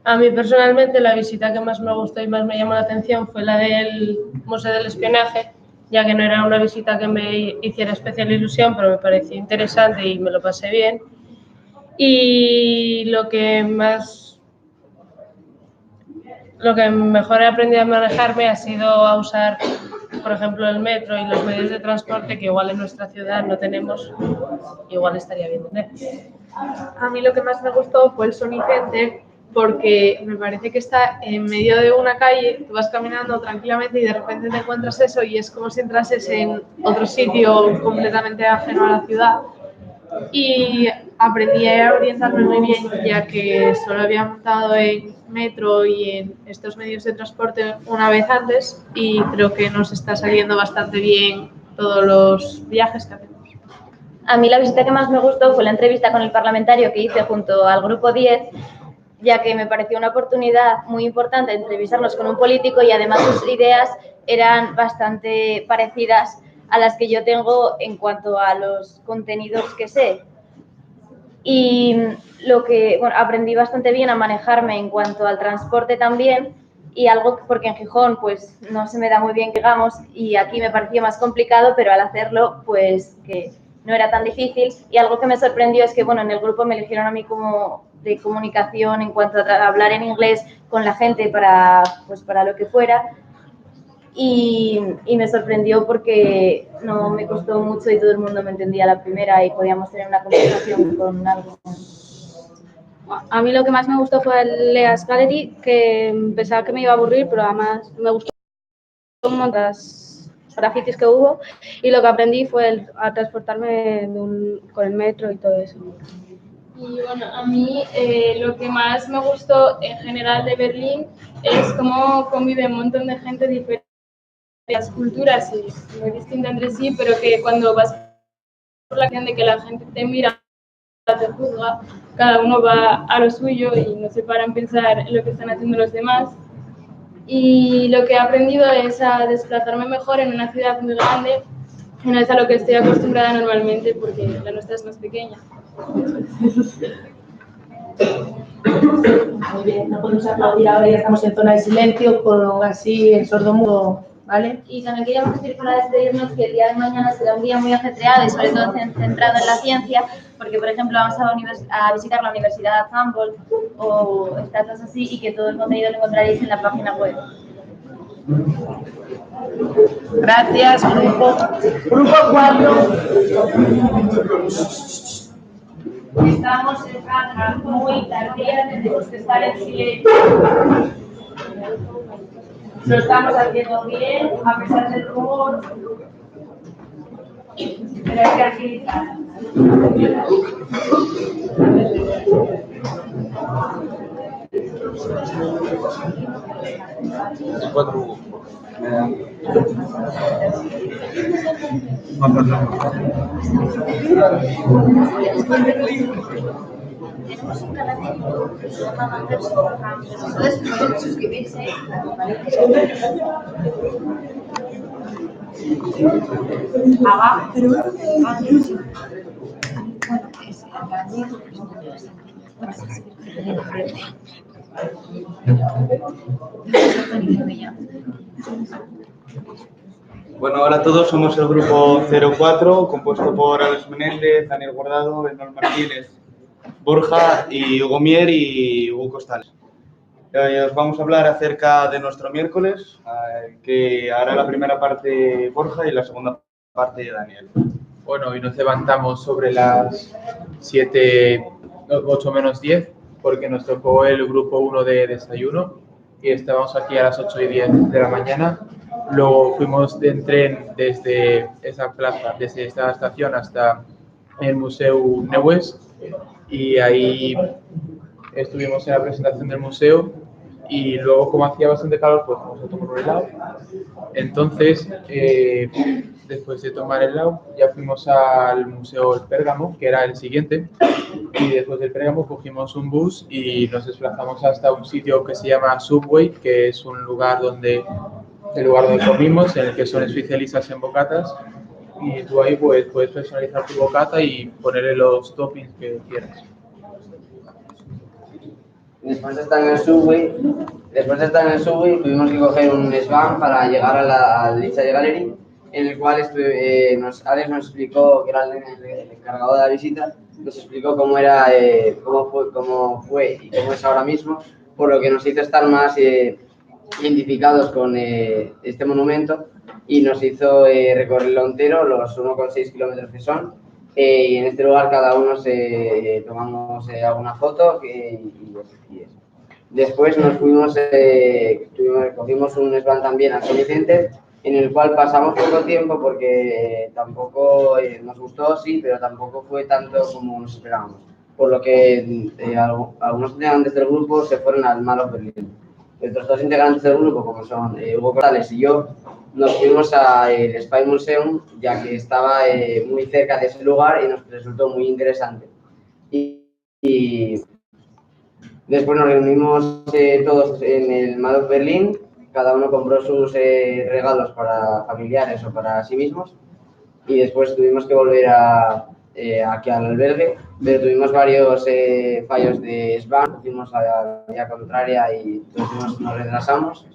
A mí personalmente la visita que más me gustó y más me llamó la atención fue la del Museo del Espionaje, ya que no era una visita que me hiciera especial ilusión, pero me pareció interesante y me lo pasé bien. Y lo que mejor he aprendido a manejarme ha sido a usar, por ejemplo, el metro y los medios de transporte que igual en nuestra ciudad no tenemos, igual estaría bien tener. A mí lo que más me gustó fue el Sony Center, porque me parece que está en medio de una calle, tú vas caminando tranquilamente y de repente te encuentras eso y es como si entrases en otro sitio completamente ajeno a la ciudad. Y aprendí a orientarme muy bien, ya que solo había montado en metro y en estos medios de transporte una vez antes y creo que nos está saliendo bastante bien todos los viajes que hacemos. A mí la visita que más me gustó fue la entrevista con el parlamentario que hice junto al Grupo 10, ya que me pareció una oportunidad muy importante entrevistarnos con un político y además sus ideas eran bastante parecidas a las que yo tengo en cuanto a los contenidos que sé. Y aprendí bastante bien a manejarme en cuanto al transporte también, y algo porque en Gijón pues no se me da muy bien, digamos, y aquí me parecía más complicado, pero al hacerlo pues que no era tan difícil. Y algo que me sorprendió es que en el grupo me eligieron a mí como de comunicación en cuanto a hablar en inglés con la gente para lo que fuera. Y me sorprendió porque no me costó mucho y todo el mundo me entendía a la primera y podíamos tener una conversación con algo. A mí lo que más me gustó fue el Leas Gallery, que pensaba que me iba a aburrir, pero además me gustó un montón de grafitis que hubo, y lo que aprendí fue a transportarme con el metro y todo eso. Y bueno, a mí lo que más me gustó en general de Berlín es cómo convive un montón de gente diferente, las culturas y muy distintas entre sí, pero que cuando vas por la gente que la gente te mira, te juzga, cada uno va a lo suyo y no se para en pensar en lo que están haciendo los demás. Y lo que he aprendido es a desplazarme mejor en una ciudad muy grande, que no es a lo que estoy acostumbrada normalmente porque la nuestra es más pequeña. Muy bien, no podemos aplaudir ahora, ya estamos en zona de silencio, con así en sordomudo, ¿vale? Y también queríamos decir para despedirnos que el día de mañana será un día muy ajetreado y sobre todo centrado en la ciencia, porque por ejemplo vamos a visitar la Universidad Humboldt o estatuas así, y que todo el contenido lo encontraréis en la página web. Gracias, grupo 4. Estamos en franja muy tardía, tenemos que estar en silencio. Lo estamos haciendo bien, a pesar del rumor, pero hay que agilizar. Tenemos un canal de YouTube que se llama Manderso, entonces pueden suscribirse, ¿vale? Abajo, bueno, es el gallego, Bueno, hola a todos, somos el grupo 04, compuesto por Alex Menéndez, Daniel Guardado, Bernal Martínez, Borja y Hugo Mier y Hugo Costales. Os vamos a hablar acerca de nuestro miércoles, que hará la primera parte Borja y la segunda parte Daniel. Bueno, hoy nos levantamos sobre las 8 menos 10, porque nos tocó el grupo 1 de desayuno y estábamos aquí a las 8 y 10 de la mañana. Luego fuimos de tren desde esa plaza, desde esta estación hasta el Museu Neues, y ahí estuvimos en la presentación del museo, y luego, como hacía bastante calor, pues vamos a tomar un helado. Entonces, después de tomar el helado, ya fuimos al Museo del Pérgamo, que era el siguiente, y después del Pérgamo cogimos un bus y nos desplazamos hasta un sitio que se llama Subway, que es un lugar donde comimos, en el que son especialistas en bocatas, y tú ahí pues puedes personalizar tu bocata y ponerle los toppings que quieras. Después de estar en el subway, tuvimos que coger un SBAM para llegar a dicha gallery, en el cual Alex nos explicó, que era el encargado de la visita, nos explicó cómo era, cómo fue y cómo es ahora mismo, por lo que nos hizo estar más identificados con este monumento, y nos hizo recorrerlo entero, los 1,6 kilómetros que son, y en este lugar cada uno tomamos alguna foto y eso. Después nos fuimos, cogimos un SBAN también al Sony Center, en el cual pasamos poco tiempo porque tampoco nos gustó, sí, pero tampoco fue tanto como nos esperábamos. Por lo que algunos integrantes del grupo se fueron al Mall of Berlin. Otros dos integrantes del grupo, como son Hugo Cortales y yo, nos fuimos al Spy Museum, ya que estaba muy cerca de ese lugar y nos resultó muy interesante. Y después nos reunimos todos en el Mall of Berlin, cada uno compró sus regalos para familiares o para sí mismos y después tuvimos que volver aquí al albergue, pero tuvimos varios fallos de SBAN, fuimos a la vía contraria y entonces nos retrasamos.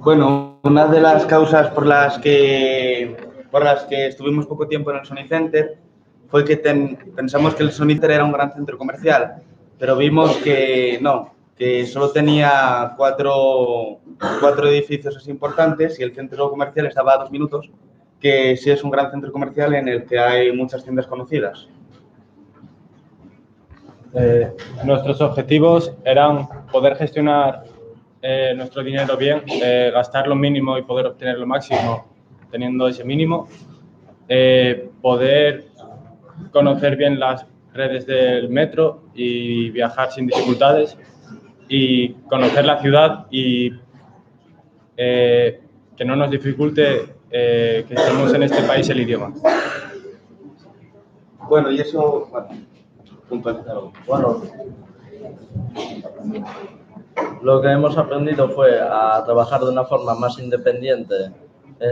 Bueno, una de las causas por las que estuvimos poco tiempo en el Sony Center fue que pensamos que el Sony Center era un gran centro comercial, pero vimos que no, que solo tenía cuatro edificios así importantes y el centro comercial estaba a 2 minutos, que sí es un gran centro comercial en el que hay muchas tiendas conocidas. Nuestros objetivos eran poder gestionar nuestro dinero bien, gastar lo mínimo y poder obtener lo máximo teniendo ese mínimo, poder conocer bien las redes del metro y viajar sin dificultades y conocer la ciudad y que no nos dificulte que estemos en este país el idioma. Bueno, y eso, bueno, puntualizarlo. Bueno, lo que hemos aprendido fue a trabajar de una forma más independiente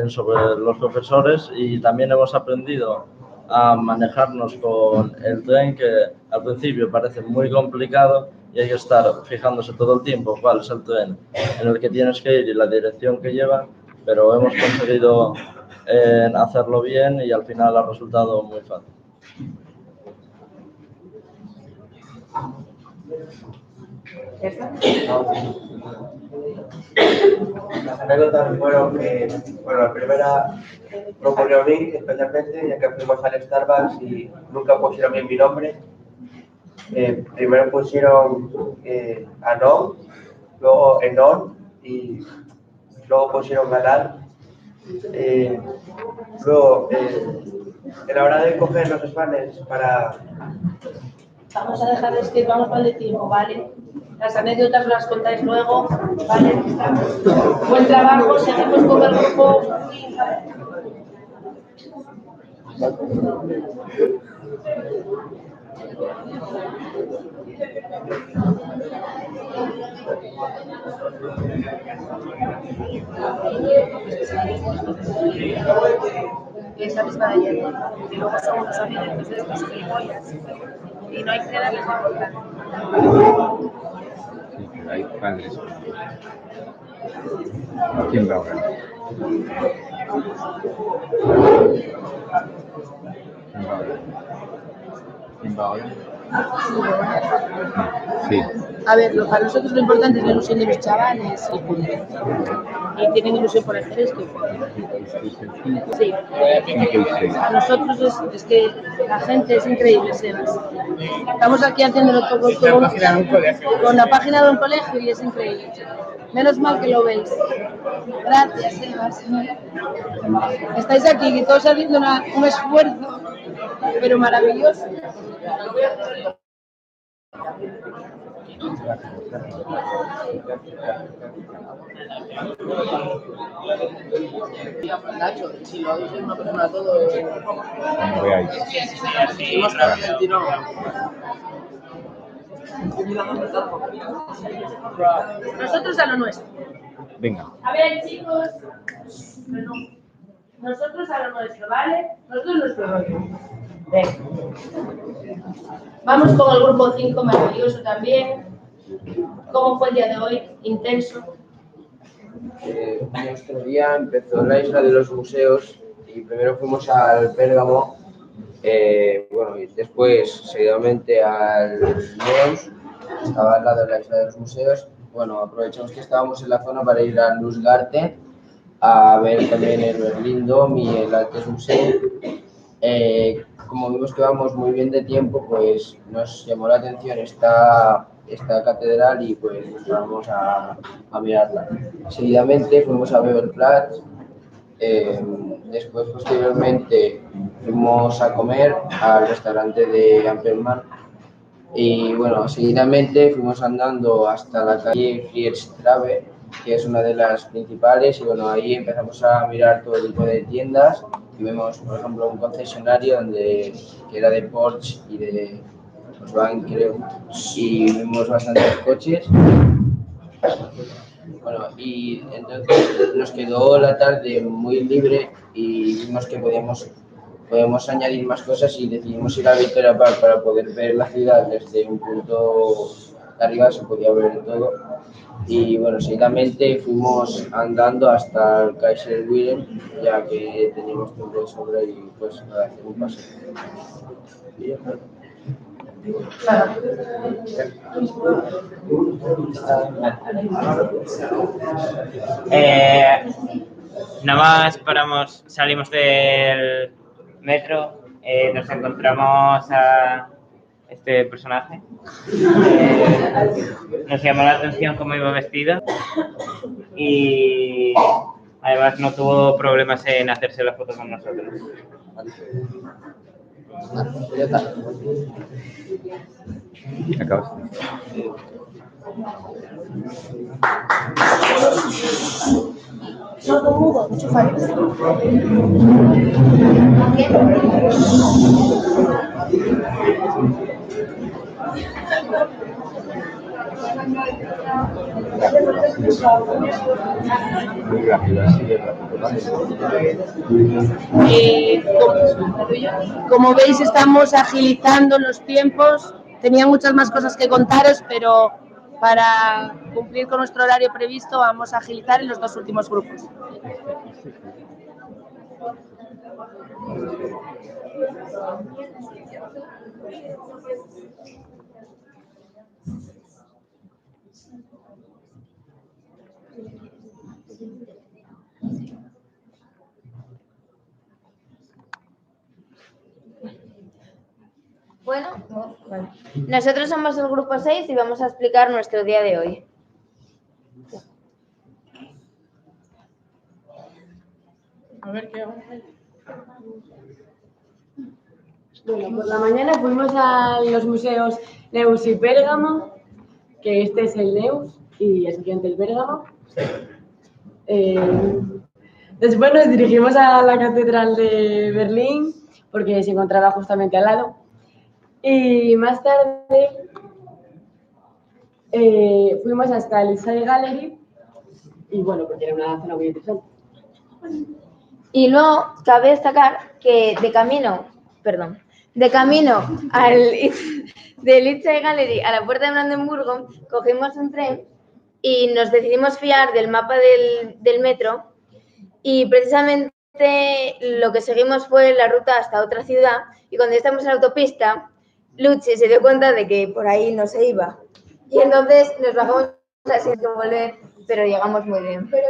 sobre los profesores y también hemos aprendido a manejarnos con el tren, que al principio parece muy complicado y hay que estar fijándose todo el tiempo cuál es el tren en el que tienes que ir y la dirección que lleva, pero hemos conseguido hacerlo bien y al final ha resultado muy fácil. Las anécdotas fueron que, bueno, la primera proponió a mí especialmente, ya que fuimos al Starbucks y nunca pusieron bien mi nombre. Primero pusieron Anon, luego Enon y luego pusieron Galán. Luego, en la hora de coger los espanes para... Vamos a dejar de escribir, vamos mal de tiempo, ¿vale? Las anécdotas las contáis luego, ¿vale? Buen trabajo, seguimos con el grupo. Esa misma de ayer, y luego son unos amigos de estos gilipollas y no hay que darles la boca. Sí, pero hay padres. ¿Quién va ahora? ¿Quién va ahora? Sí. A ver, para nosotros lo importante es la ilusión de los chavales y tienen ilusión por hacer esto. Sí. A nosotros es que la gente es increíble, Sebas. Estamos aquí haciéndolo todo con la página de un colegio y es increíble. Menos mal que lo veis. Gracias, Sebas. Estáis aquí y todos haciendo un esfuerzo, pero maravilloso. Nacho, si lo dice una persona todo, Como veáis. Nosotros a lo nuestro. Venga. A ver, chicos. Nosotros a lo nuestro, ¿vale? Nosotros nuestro rollo. Venga. Vamos con el grupo 5, maravilloso también. ¿Cómo fue el día de hoy? Intenso. Nuestro día empezó en la isla de los museos y primero fuimos al Pérgamo, bueno, y después seguidamente al Neus, estaba al lado de la isla de los museos, bueno, aprovechamos que estábamos en la zona para ir al Lustgarten a ver también el Berlin Dom y el Altes Museum. Como vimos que vamos muy bien de tiempo, pues nos llamó la atención esta catedral y pues nos vamos a mirarla. Seguidamente fuimos a Weberplatz, después posteriormente fuimos a comer al restaurante de Amperman y bueno, seguidamente fuimos andando hasta la calle Friedrichstraße, que es una de las principales, y bueno, ahí empezamos a mirar todo tipo de tiendas y vemos, por ejemplo, un concesionario que era de Porsche y de Volkswagen, creo, y vimos bastantes coches. Bueno, y entonces nos quedó la tarde muy libre y vimos que podíamos añadir más cosas y decidimos ir a Victoria Park para poder ver la ciudad desde un punto de arriba, se podía ver todo. Y bueno, seguidamente fuimos andando hasta el Kaiser Wilhelm, ya que teníamos tiempo de sobra y pues nada, hacer un paseo. Nada más salimos del metro, nos encontramos a este personaje. Nos llamó la atención cómo iba vestido y además no tuvo problemas en hacerse la foto con nosotros. Acabas. Sordo mudo, mucho fallo. Muy rápido, así de rápido. Como veis, estamos agilizando los tiempos. Tenía muchas más cosas que contaros, pero para cumplir con nuestro horario previsto vamos a agilizar en los dos últimos grupos. Bueno, nosotros somos el grupo 6 y vamos a explicar nuestro día de hoy. A ver qué hago. Bueno, por la mañana fuimos a los museos Neus y Pérgamo, que este es el Neus y el siguiente el Pérgamo. Después nos dirigimos a la Catedral de Berlín, porque se encontraba justamente al lado. Y más tarde fuimos hasta el Inside Gallery y bueno, porque era una zona muy interesante. Y luego cabe destacar que de camino del Inside Gallery a la puerta de Brandenburgo cogimos un tren y nos decidimos fiar del mapa del metro y precisamente lo que seguimos fue la ruta hasta otra ciudad y cuando estamos en la autopista Luchi se dio cuenta de que por ahí no se iba y entonces nos bajamos así de volver, pero llegamos muy bien. Pero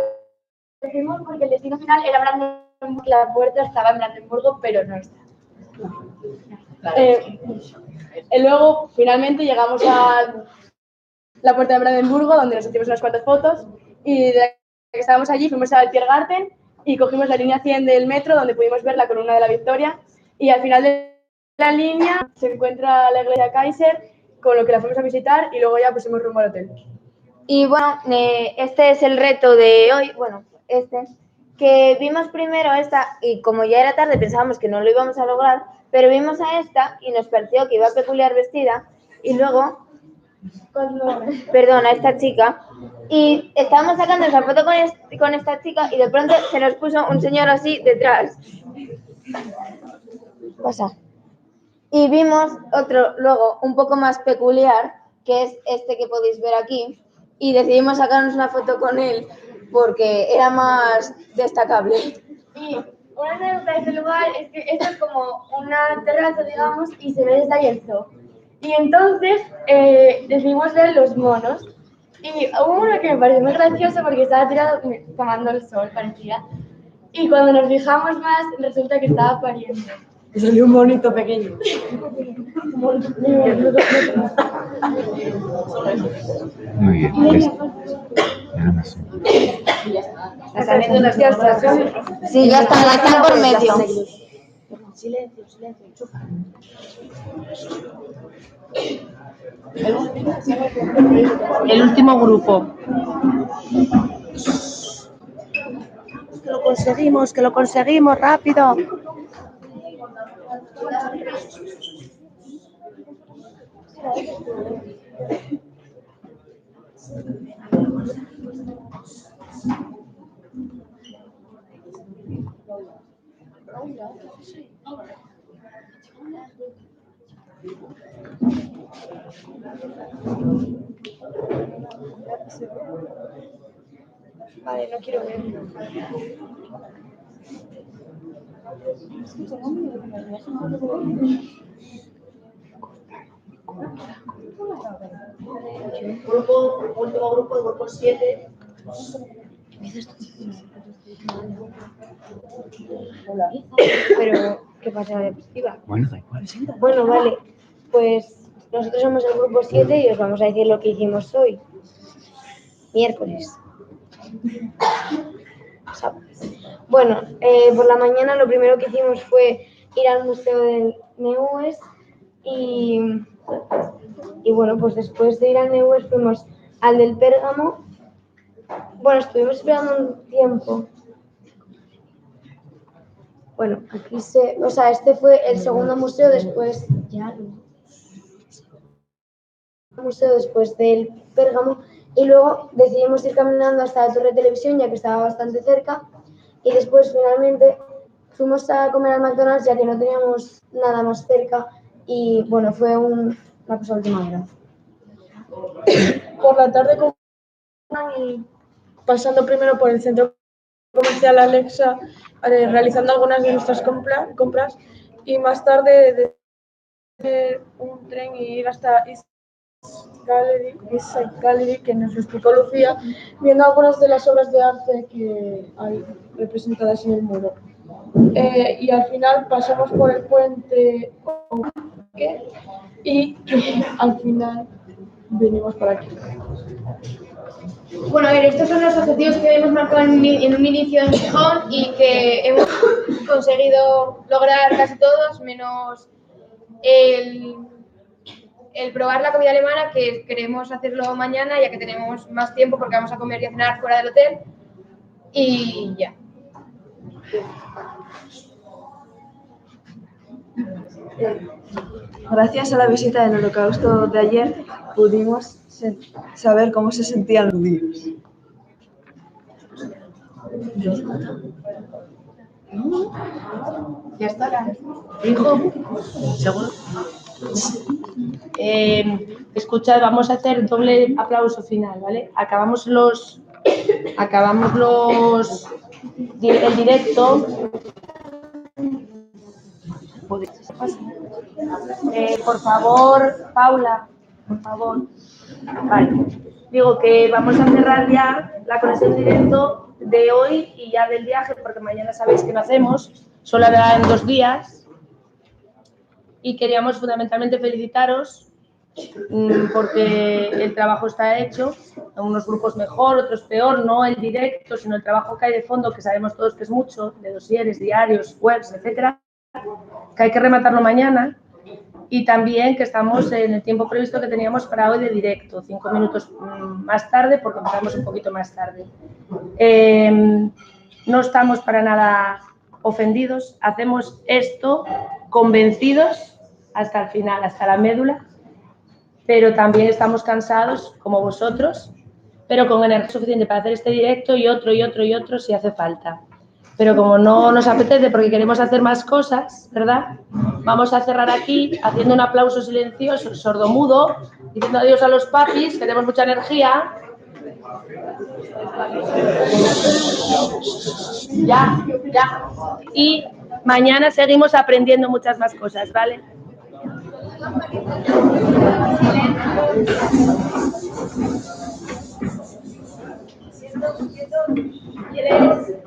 fuimos porque el destino final era Brandenburgo, la puerta estaba en Brandenburgo, pero no está. Y luego finalmente llegamos a la puerta de Brandenburgo, donde nos hicimos unas cuantas fotos y de la que estábamos allí fuimos al Tiergarten y cogimos la línea 100 del metro, donde pudimos ver la columna de la Victoria y al final de la línea se encuentra la iglesia Kaiser, con lo que la fuimos a visitar y luego ya pusimos rumbo al hotel. Y bueno, este es el reto de hoy, que vimos primero esta y como ya era tarde pensábamos que no lo íbamos a lograr, pero vimos a esta y nos pareció que iba peculiar vestida y luego, a esta chica y estábamos sacando esa foto con esta chica y de pronto se nos puso un señor así detrás. Pasa. Y vimos otro luego un poco más peculiar, que es este que podéis ver aquí, y decidimos sacarnos una foto con él porque era más destacable. Y una anécdota de este lugar es que esto es como una terraza, digamos, y se ve desde ahí el zoo. Y entonces decidimos ver los monos. Y hubo uno que me pareció muy gracioso porque estaba tirado tomando el sol, parecía. Y cuando nos fijamos más, resulta que estaba pariendo. Y salió un monito pequeño. Muy bien. Nada más. Las anécdotas Ya está. Sí, ya están por medio. Silencio, silencio, enchufa. El último grupo. Que lo conseguimos, rápido. Vale, no quiero ver. Último grupo, el grupo 7. Pero, ¿qué pasa la diapositiva? Bueno, da igual. Bueno, vale. Pues nosotros somos el grupo 7 y os vamos a decir lo que hicimos hoy. Miércoles. Bueno, por la mañana lo primero que hicimos fue ir al Museo del Neues y bueno, pues después de ir al Neues fuimos al del Pérgamo. Bueno, estuvimos esperando un tiempo. Bueno, aquí este fue el segundo museo después del Pérgamo y luego decidimos ir caminando hasta la Torre de Televisión ya que estaba bastante cerca y después finalmente fuimos a comer al McDonald's ya que no teníamos nada más cerca y bueno, fue una cosa última hora. Por la tarde pasando primero por el centro comercial Alexa, realizando algunas de nuestras compras y más tarde de un tren y ir hasta East Side Gallery, que nos explicó Lucía, viendo algunas de las obras de arte que hay representadas en el muro. Y al final pasamos por el puente y al final venimos por aquí. Bueno, a ver, estos son los objetivos que hemos marcado en un inicio en Gijón y que hemos conseguido lograr casi todos, menos el probar la comida alemana, que queremos hacerlo mañana, ya que tenemos más tiempo porque vamos a comer y a cenar fuera del hotel. Y ya. Gracias a la visita del Holocausto de ayer, pudimos saber cómo se sentían los judíos. Ya está. ¿Dijo? ¿Seguro? Escuchad, vamos a hacer doble aplauso final, ¿vale? Acabamos el directo. Por favor, Paula, por favor. Vale. Digo que vamos a cerrar ya la conexión directo de hoy y ya del viaje, porque mañana sabéis que no hacemos, solo habrá en 2 días. Y queríamos fundamentalmente felicitaros porque el trabajo está hecho, unos grupos mejor, otros peor, no el directo, sino el trabajo que hay de fondo, que sabemos todos que es mucho, de dosieres, diarios, webs, etcétera, que hay que rematarlo mañana y también que estamos en el tiempo previsto que teníamos para hoy de directo, 5 minutos más tarde porque empezamos un poquito más tarde. No estamos para nada ofendidos, hacemos esto convencidos hasta el final, hasta la médula, pero también estamos cansados como vosotros, pero con energía suficiente para hacer este directo y otro y otro y otro si hace falta. Pero como no nos apetece porque queremos hacer más cosas, ¿verdad? Vamos a cerrar aquí haciendo un aplauso silencioso, sordomudo, diciendo adiós a los papis, que tenemos mucha energía. Ya. Y mañana seguimos aprendiendo muchas más cosas, ¿vale? Y él es